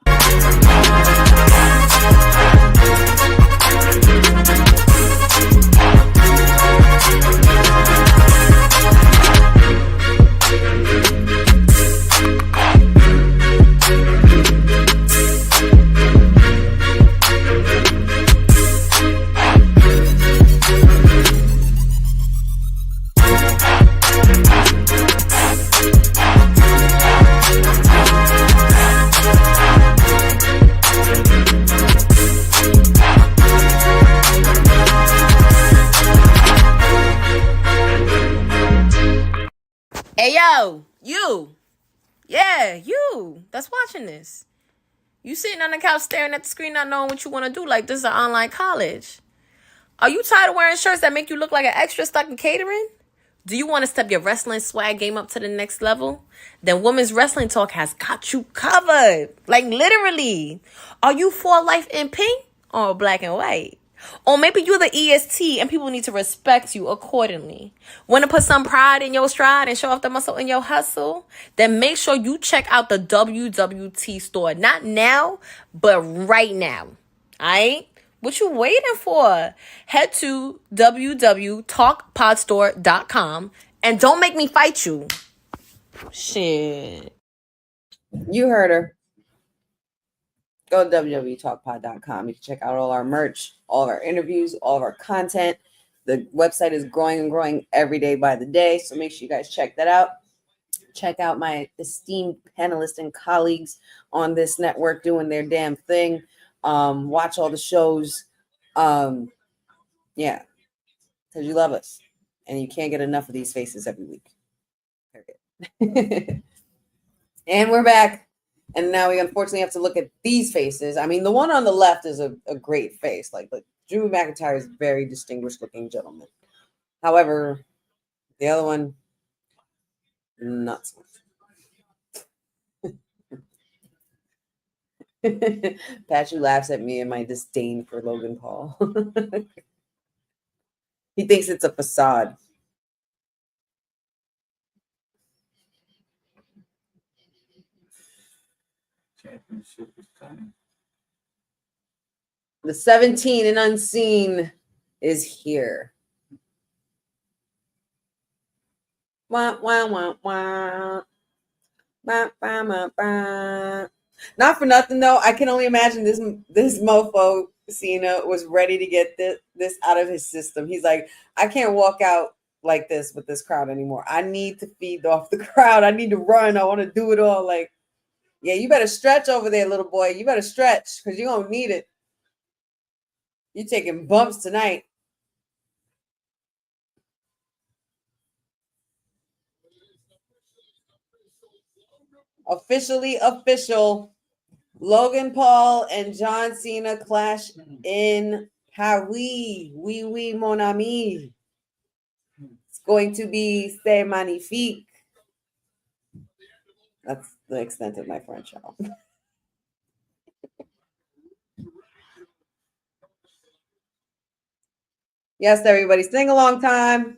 Hey, yo, you. Yeah, you that's watching this. You sitting on the couch staring at the screen not knowing what you want to do like this is an online college. Are you tired of wearing shirts that make you look like an extra stuck in catering? Do you want to step your wrestling swag game up to the next level? Then Women's Wrestling Talk has got you covered. Like literally. Are you for life in pink or black and white? Or maybe you're the EST and people need to respect you accordingly. Want to put some pride in your stride and show off the muscle in your hustle? Then make sure you check out the WWT store. Not now, but right now. Alright? What you waiting for? Head to www.talkpodstore.com and don't make me fight you. Shit. You heard her. Go to www.talkpod.com. You can check out all our merch, all of our interviews, all of our content. The website is growing and growing every day by the day, so make sure you guys check that out. Check out my esteemed panelists and colleagues on this network doing their damn thing. Watch all the shows. Yeah, because you love us, and you can't get enough of these faces every week. Period. And we're back. And now we unfortunately have to look at these faces. I mean, the one on the left is a great face. Like Drew McIntyre is a very distinguished looking gentleman. However, the other one, not so much. Patrick laughs at me and my disdain for Logan Paul. He thinks it's a facade. Championship is coming. The 17 and unseen is here. Wah, wah, wah, wah. Bah, bah, bah, bah. Not for nothing though. I can only imagine this mofo Cena was ready to get this out of his system. He's like, I can't walk out like this with this crowd anymore. I need to feed off the crowd. I need to run. I want to do it all. Like, yeah, you better stretch over there, little boy. You better stretch because you're gonna need it. You're taking bumps tonight. Officially official. Logan Paul and John Cena clash in Paris. Oui, mon ami. It's going to be C'est magnifique. That's the extent of my French, y'all. Yes, everybody, sing along time.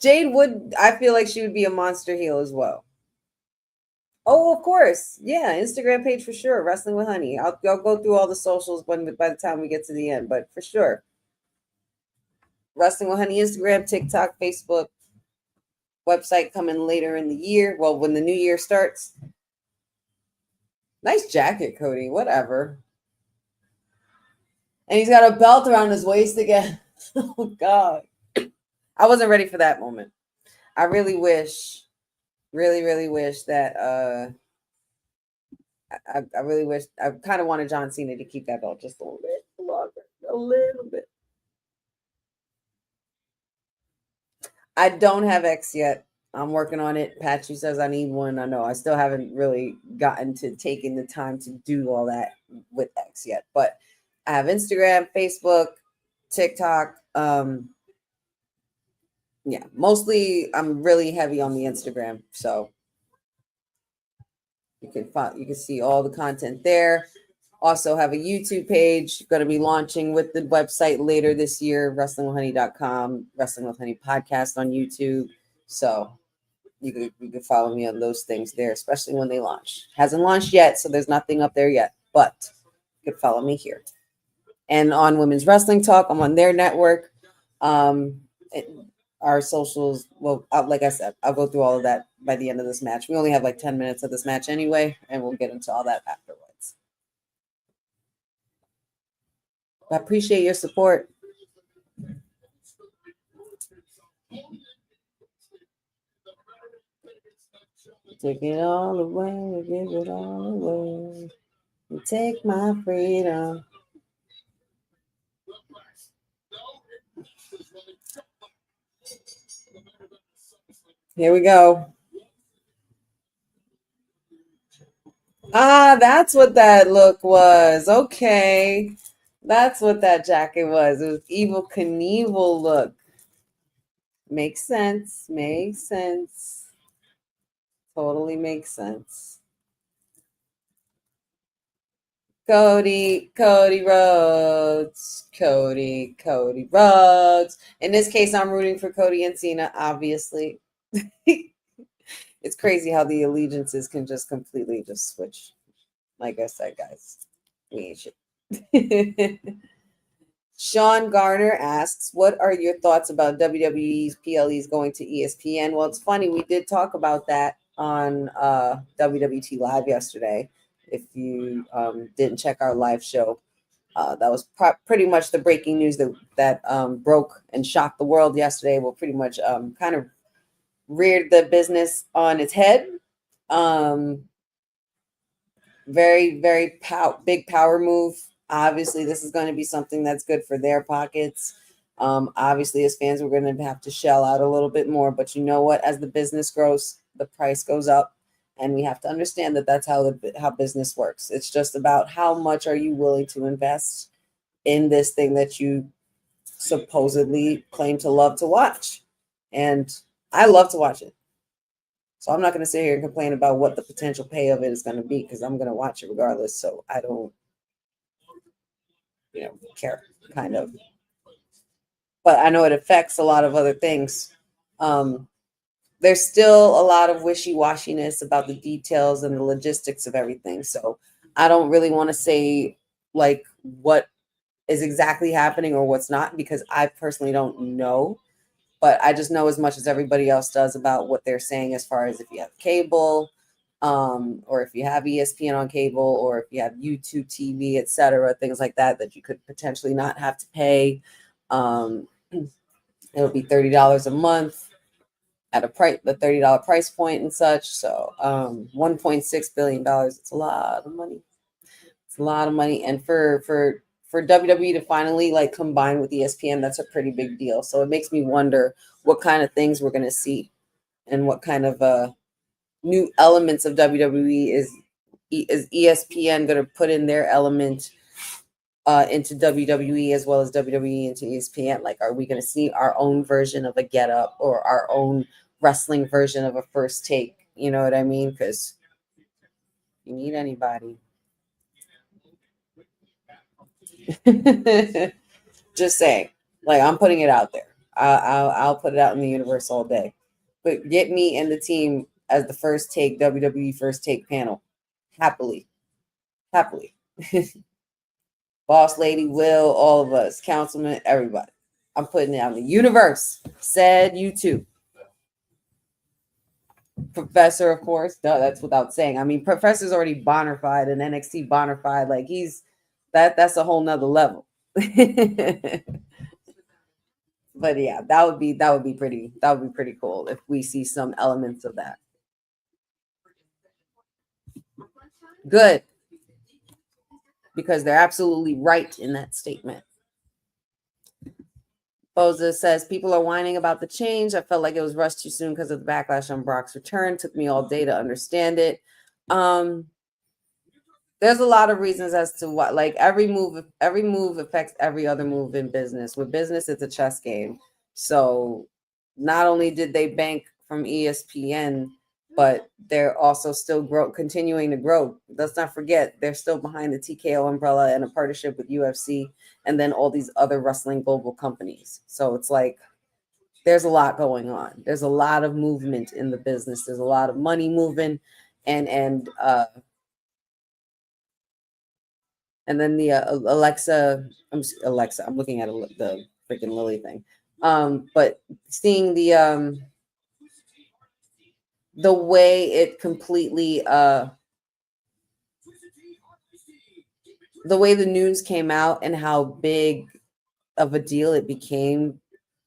Jade would, I feel like she would be a monster heel as well. Oh, of course. Yeah, Instagram page for sure. Wrestling with Honey. I'll go through all the socials by the time we get to the end, but for sure. Wrestling with Honey, Instagram, TikTok, Facebook, website coming later in the year. Well, when the new year starts. Nice jacket, Cody. Whatever. And he's got a belt around his waist again. Oh, God. I wasn't ready for that moment. I really wish, really wish that I really wish, I kind of wanted John Cena to keep that belt just a little bit longer. A little bit. I don't have X yet. I'm working on it. Patchy says I need one. I know I still haven't really gotten to taking the time to do all that with X yet. But I have Instagram, Facebook, TikTok. Yeah, mostly I'm really heavy on the Instagram. So you can see all the content there. Also have a YouTube page. Going to be launching with the website later this year, wrestlingwithhoney.com, Wrestling with Honey podcast on YouTube. So you can follow me on those things there, especially when they launch. Hasn't launched yet, so there's nothing up there yet, but you can follow me here. And on Women's Wrestling Talk, I'm on their network. Our socials, well, like I said, I'll go through all of that by the end of this match. We only have like 10 minutes of this match anyway, and we'll get into all that afterwards. I appreciate your support. Take it all away, give it all away. You take my freedom. Here we go. Ah, that's what that look was. Okay. That's what that jacket was. It was Evil Knievel look. Makes sense. Makes sense. Totally makes sense. Cody Rhodes. Cody Rhodes. In this case, I'm rooting for Cody and Cena, obviously. It's crazy how the allegiances can just completely just switch. Like I said, guys, we ain't shit. Sean Garner asks, what are your thoughts about WWE's PLEs going to ESPN? Well, it's funny. We did talk about that on WWT Live yesterday. If you didn't check our live show, that was pretty much the breaking news that broke and shocked the world yesterday. Well, pretty much kind of reared the business on its head. Very, very big power move. Obviously, this is going to be something that's good for their pockets. Obviously, as fans, we're going to have to shell out a little bit more. But you know what? As the business grows, the price goes up. And we have to understand that that's how business works. It's just about how much are you willing to invest in this thing that you supposedly claim to love to watch. And I love to watch it. So I'm not going to sit here and complain about what the potential pay of it is going to be because I'm going to watch it regardless. So I don't, care, kind of. But I know it affects a lot of other things. There's still a lot of wishy-washiness about the details and the logistics of everything. So I don't really want to say like what is exactly happening or what's not because I personally don't know. But I just know as much as everybody else does about what they're saying as far as if you have cable, or if you have ESPN on cable, or if you have YouTube TV, etc., things like that you could potentially not have to pay. It'll be $30 a month at the $30 price point and such. So $1.6 billion. It's a lot of money. It's a lot of money. And for WWE to finally like combine with ESPN, that's a pretty big deal. So it makes me wonder what kind of things we're going to see and what kind of new elements of WWE is ESPN going to put in their element into WWE as well as WWE into ESPN. Like, are we going to see our own version of a Get Up or our own wrestling version of a First Take? You know what I mean? Because you need anybody. Just saying, like, I'm putting it out there. I'll put it out in the universe all day. But get me and the team as the First Take WWE First Take panel, happily. Boss Lady, Will, all of us, Councilman, everybody. I'm putting it out in the universe. Said you too. Professor, of course. No, that's without saying. I mean, Professor's already bonafide and NXT bonafide. Like that's a whole nother level. But yeah, that would be pretty cool if we see some elements of that. Good. Because they're absolutely right in that statement. Boza says, people are whining about the change. I felt like it was rushed too soon because of the backlash on Brock's return. Took me all day to understand it. There's a lot of reasons as to what, like every move affects every other move in business. With business, it's a chess game. So not only did they bank from ESPN, but they're also still continuing to grow. Let's not forget, they're still behind the TKO umbrella and a partnership with UFC and then all these other wrestling global companies. So it's like, there's a lot going on. There's a lot of movement in the business. There's a lot of money moving and then the Alexa, I'm looking at the freaking Lily thing. But seeing the way it completely, the way the news came out and how big of a deal it became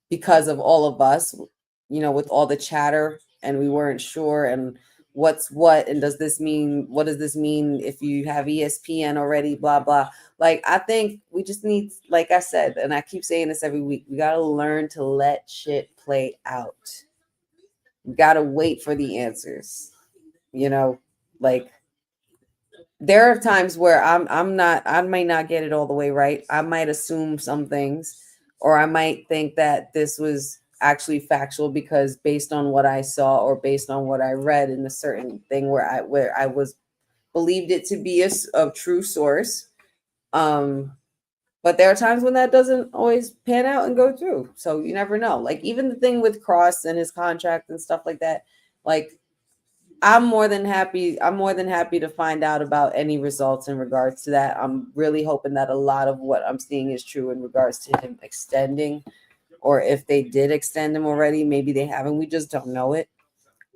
because of all of us, with all the chatter and we weren't sure and what's what and what does this mean if you have ESPN already, blah blah. Like, I think we just need, like I said, and I keep saying this every week, we got to learn to let shit play out. We got to wait for the answers. Like, there are times where I might not get it all the way right. I might assume some things, or I might think that this was actually factual because based on what I saw or based on what I read in a certain thing where I was believed it to be a true source. But there are times when that doesn't always pan out and go through. So you never know. Like even the thing with Cross and his contract and stuff like that, like I'm more than happy to find out about any results in regards to that. I'm really hoping that a lot of what I'm seeing is true in regards to him extending, or if they did extend him already, maybe they haven't. We just don't know it.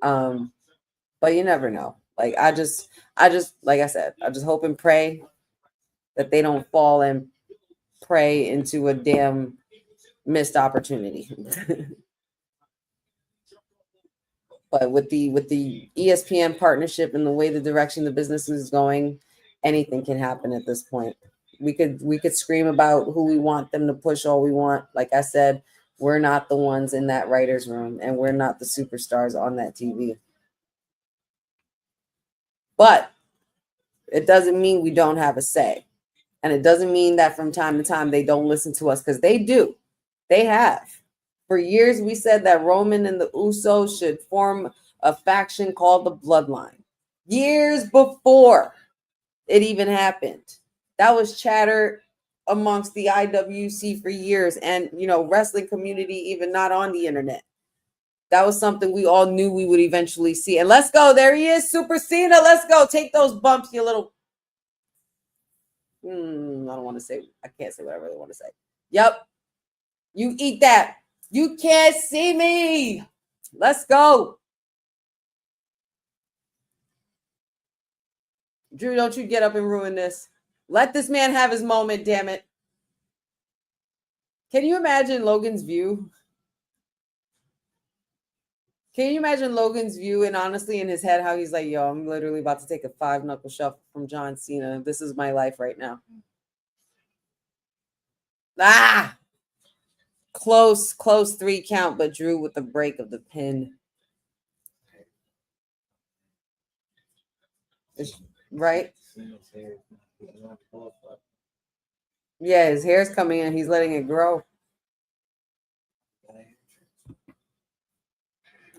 But you never know. Like I just like I said, I just hope and pray that they don't fall and pray into a damn missed opportunity. But with the ESPN partnership and the way the direction the business is going, anything can happen at this point. We could scream about who we want them to push all we want. Like I said, we're not the ones in that writer's room, and we're not the superstars on that TV. But it doesn't mean we don't have a say. And it doesn't mean that from time to time they don't listen to us, because they do. They have. For years, we said that Roman and the Usos should form a faction called the Bloodline. Years before it even happened. That was chatter amongst the IWC for years, and wrestling community, even not on the internet. That was something we all knew we would eventually see. And let's go. There he is, Super Cena. Let's go. Take those bumps, you little... I don't want to say... I can't say what I really want to say. Yep. You eat that. You can't see me. Let's go. Drew, don't you get up and ruin this. Let this man have his moment, damn it. Can you imagine Logan's view? Can you imagine Logan's view, and honestly in his head how he's like, yo, I'm literally about to take a 5-knuckle shuffle from John Cena. This is my life right now. Close 3 count, but Drew with the break of the pin. Right? Yeah, his hair's coming in. He's letting it grow.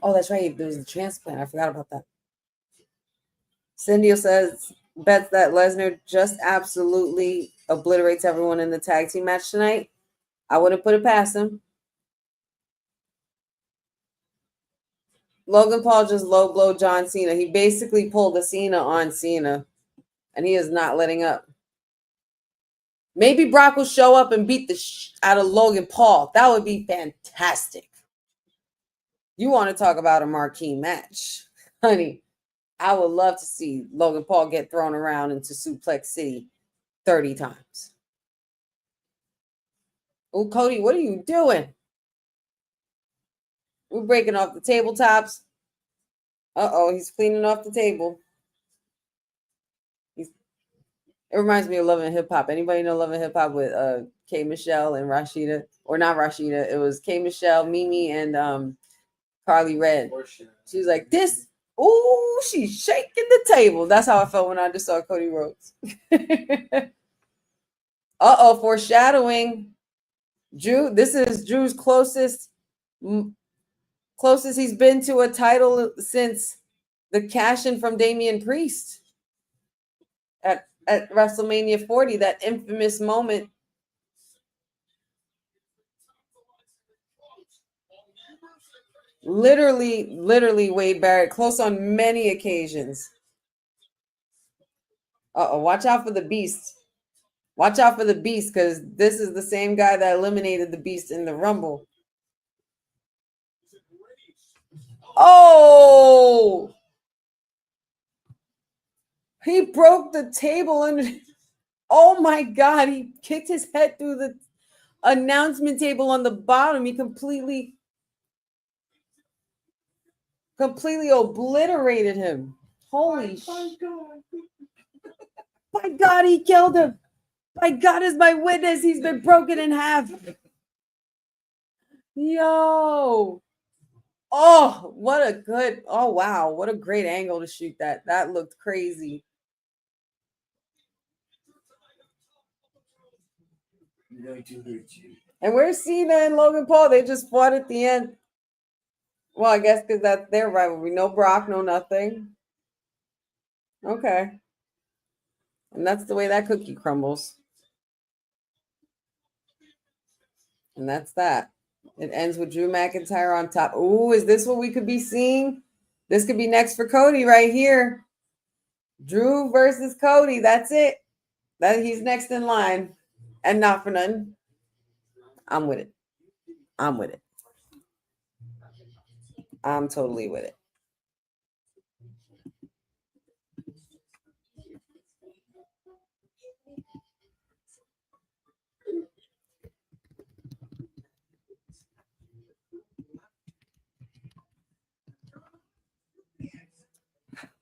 Oh, that's right. There was a transplant. I forgot about that. Cindy says, bets that Lesnar just absolutely obliterates everyone in the tag team match tonight. I wouldn't put it past him. Logan Paul just low blow John Cena. He basically pulled a Cena on Cena, and he is not letting up. Maybe Brock will show up and beat the out of Logan Paul. That would be fantastic. You want to talk about a marquee match, honey. I would love to see Logan Paul get thrown around into Suplex City 30 times. Oh, Cody, what are you doing? We're breaking off the tabletops. Uh-oh, he's cleaning off the table. It reminds me of Love and Hip Hop. Anybody know Love and Hip Hop with K. Michelle and Rashida? Or not Rashida. It was K. Michelle, Mimi, and Carly Red. She was like, this... Ooh, she's shaking the table. That's how I felt when I just saw Cody Rhodes. Uh-oh, foreshadowing. Drew, this is Drew's closest he's been to a title since the cash-in from Damian Priest at WrestleMania 40, that infamous moment. Literally Wade Barrett, close on many occasions. Uh-oh, watch out for the Beast. Watch out for the Beast, because this is the same guy that eliminated the Beast in the Rumble. Oh! He broke the table and oh my God, he kicked his head through the announcement table on the bottom. He completely obliterated him. Holy shit. My God, he killed him. My God is my witness. He's been broken in half. Yo. Oh, what a good, oh wow, what a great angle to shoot that. That looked crazy. And where's Cena and Logan Paul? They just fought at the end. Well, I guess because that's their rivalry. No Brock, no nothing. Okay. And that's the way that cookie crumbles. And that's that. It ends with Drew McIntyre on top. Ooh, is this what we could be seeing? This could be next for Cody right here. Drew versus Cody. That's it. He's next in line. And not for nothing. I'm with it. I'm with it. I'm totally with it.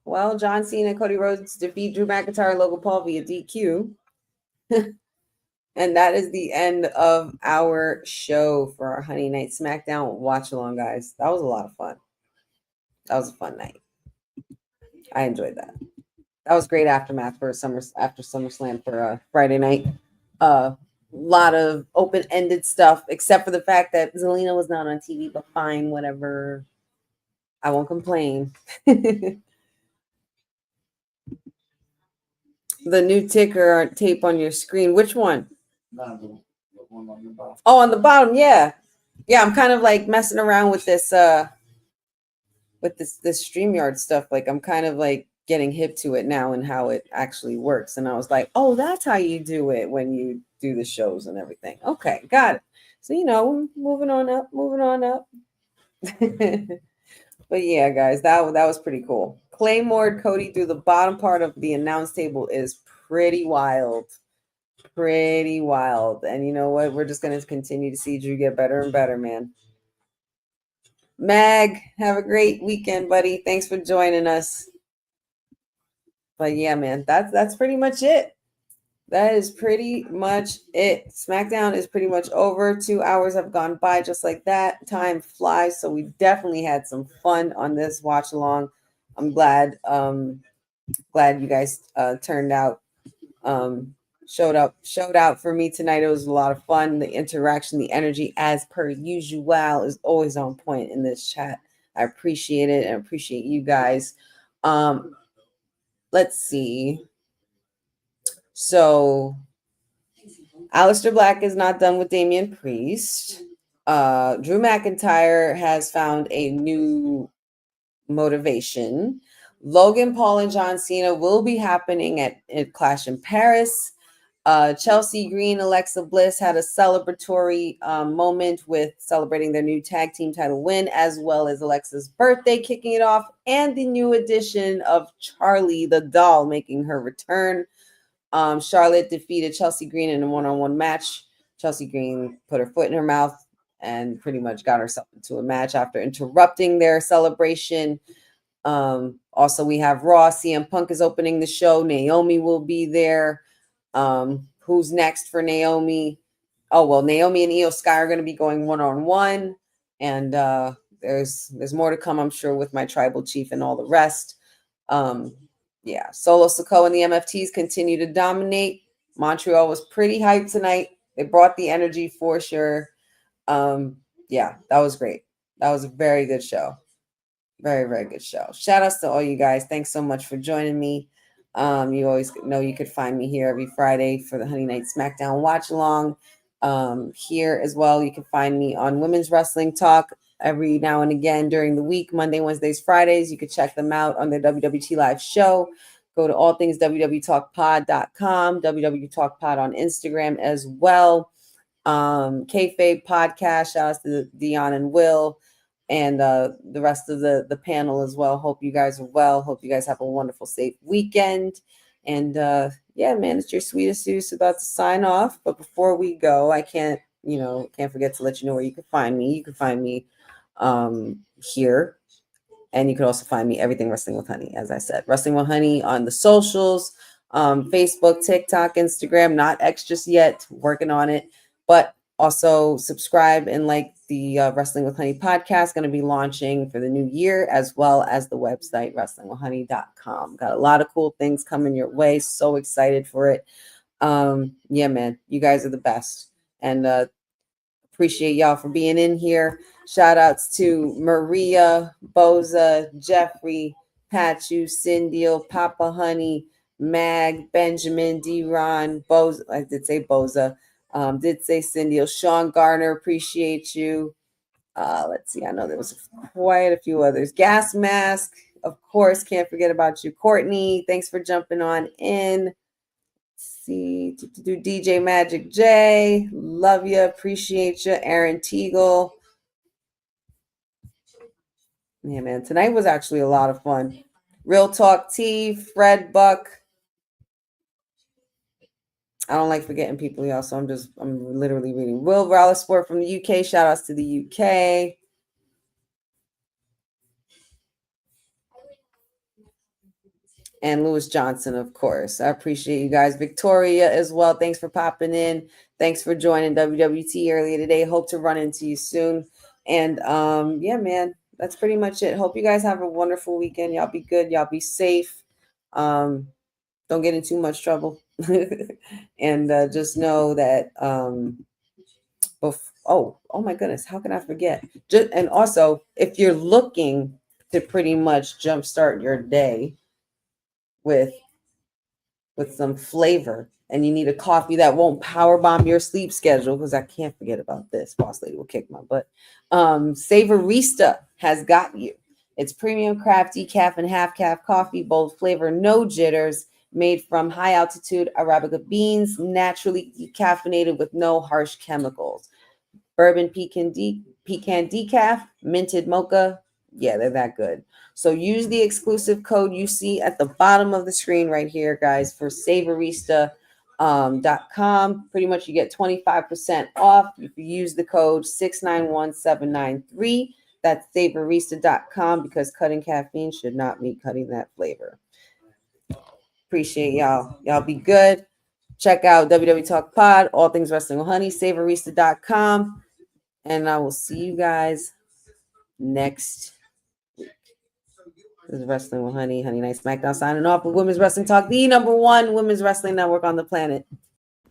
Well, John Cena and Cody Rhodes defeat Drew McIntyre and Logan Paul via DQ. And that is the end of our show for our Honey Night Smackdown watch along, guys. That was a lot of fun. That was a fun night. I enjoyed that. That was great aftermath for SummerSlam for Friday night. Lot of open-ended stuff, except for the fact that Zelina was not on TV, but fine, whatever. I won't complain. The new ticker tape on your screen. Which one? The one on the bottom. Oh, on the bottom, yeah. Yeah, I'm kind of like messing around with this StreamYard stuff. Like I'm kind of like getting hip to it now and how it actually works. And I was like, oh, that's how you do it when you do the shows and everything. Okay, got it. So moving on up. But yeah, guys, that was pretty cool. Claymore Cody through the bottom part of the announce table is pretty wild. Pretty wild. And you know what? We're just going to continue to see Drew get better and better, man. Mag, have a great weekend, buddy. Thanks for joining us. But yeah, man, that's pretty much it. That is pretty much it. SmackDown is pretty much over. 2 hours have gone by just like that. Time flies. So we definitely had some fun on this watch along. I'm glad you guys turned out, showed out for me tonight. It was a lot of fun. The interaction, the energy, as per usual, is always on point in this chat. I appreciate it and appreciate you guys. Let's see. So Aleister Black is not done with Damian Priest. Drew McIntyre has found a new motivation. Logan Paul and John Cena will be happening at Clash in Paris. Chelsea Green, Alexa Bliss had a celebratory moment with celebrating their new tag team title win, as well as Alexa's birthday kicking it off, and the new addition of Charlie the doll making her return. Charlotte defeated Chelsea Green in a one-on-one match. Chelsea Green put her foot in her mouth and pretty much got herself into a match after interrupting their celebration. Also, we have Raw. CM Punk is opening the show. Naomi will be there. Who's next for Naomi? Oh, well, Naomi and Io Sky are going to be going one-on-one. And there's more to come, I'm sure, with my tribal chief and all the rest. Yeah, Solo Sikoa and the MFTs continue to dominate. Montreal was pretty hyped tonight. They brought the energy for sure. Yeah, that was great. That was a very good show. Very, very good show. Shout outs to all you guys. Thanks so much for joining me. You always know you could find me here every Friday for the Honey Night Smackdown watch along. Here as well, you can find me on Women's Wrestling Talk every now and again during the week, Monday, Wednesdays, Fridays. You can check them out on their WWT live show. Go to allthingswwtalkpod.com, WW Talk Pod on Instagram as well. Kayfabe podcast, shout out to Dion and Will and the rest of the panel as well. Hope you guys are well. Hope you guys have a wonderful, safe weekend. And yeah, man, it's your sweetest Zeus about to sign off. But before we go, I can't forget to let you know where you can find me. You can find me here. And you can also find me everything Wrestling with Honey, as I said. Wrestling with Honey on the socials, Facebook, TikTok, Instagram, not X just yet, working on it. But also subscribe and like the Wrestling with Honey podcast, going to be launching for the new year, as well as the website, wrestlingwithhoney.com. Got a lot of cool things coming your way. So excited for it. Yeah, man, you guys are the best. And appreciate y'all for being in here. Shout outs to Maria, Boza, Jeffrey, Pachu, Cindy, Papa Honey, Mag, Benjamin, D-Ron, Boza. I did say Boza. Did say Cindy. Sean Garner, appreciate you. Let's see. I know there was quite a few others. Gas Mask, of course, can't forget about you. Courtney, thanks for jumping on in. Let's see, DJ Magic J, love you, appreciate you. Aaron Teagle. Yeah, man, tonight was actually a lot of fun. Real Talk T, Fred Buck. I don't like forgetting people, y'all, so I'm literally reading. Will Rollersport from the UK, shout outs to the UK. And Lewis Johnson, of course. I appreciate you guys. Victoria as well. Thanks for popping in. Thanks for joining WWT earlier today. Hope to run into you soon. And yeah, man, that's pretty much it. Hope you guys have a wonderful weekend. Y'all be good. Y'all be safe. Don't get in too much trouble. And just know that oh my goodness, how can I forget? And also, if you're looking to pretty much jumpstart your day with some flavor and you need a coffee that won't power bomb your sleep schedule, because I can't forget about this, boss lady will kick my butt. Savorista has got you. It's premium craft decaf and half calf coffee, bold flavor, no jitters, made from high altitude Arabica beans, naturally decaffeinated with no harsh chemicals. Bourbon pecan decaf, minted mocha. Yeah, they're that good. So use the exclusive code you see at the bottom of the screen right here, guys, for Savorista.com. Pretty much you get 25% off if you use the code 691793. That's Savorista.com, because cutting caffeine should not be cutting that flavor. Appreciate y'all. Y'all be good. Check out WW Talk Pod, All Things Wrestling with Honey, Savorista.com. And I will see you guys next week. This is Wrestling with Honey, Honey Night Smackdown, signing off with Women's Wrestling Talk, the #1 women's wrestling network on the planet.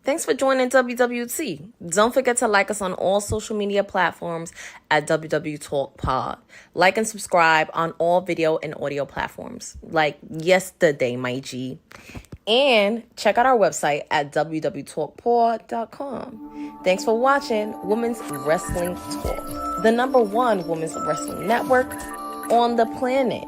Thanks for joining WWT. Don't forget to like us on all social media platforms at WW Talk Pod. Like and subscribe on all video and audio platforms, like yesterday, my G. And check out our website at www.talkpod.com. Thanks for watching Women's Wrestling Talk, the #1 women's wrestling network on the planet.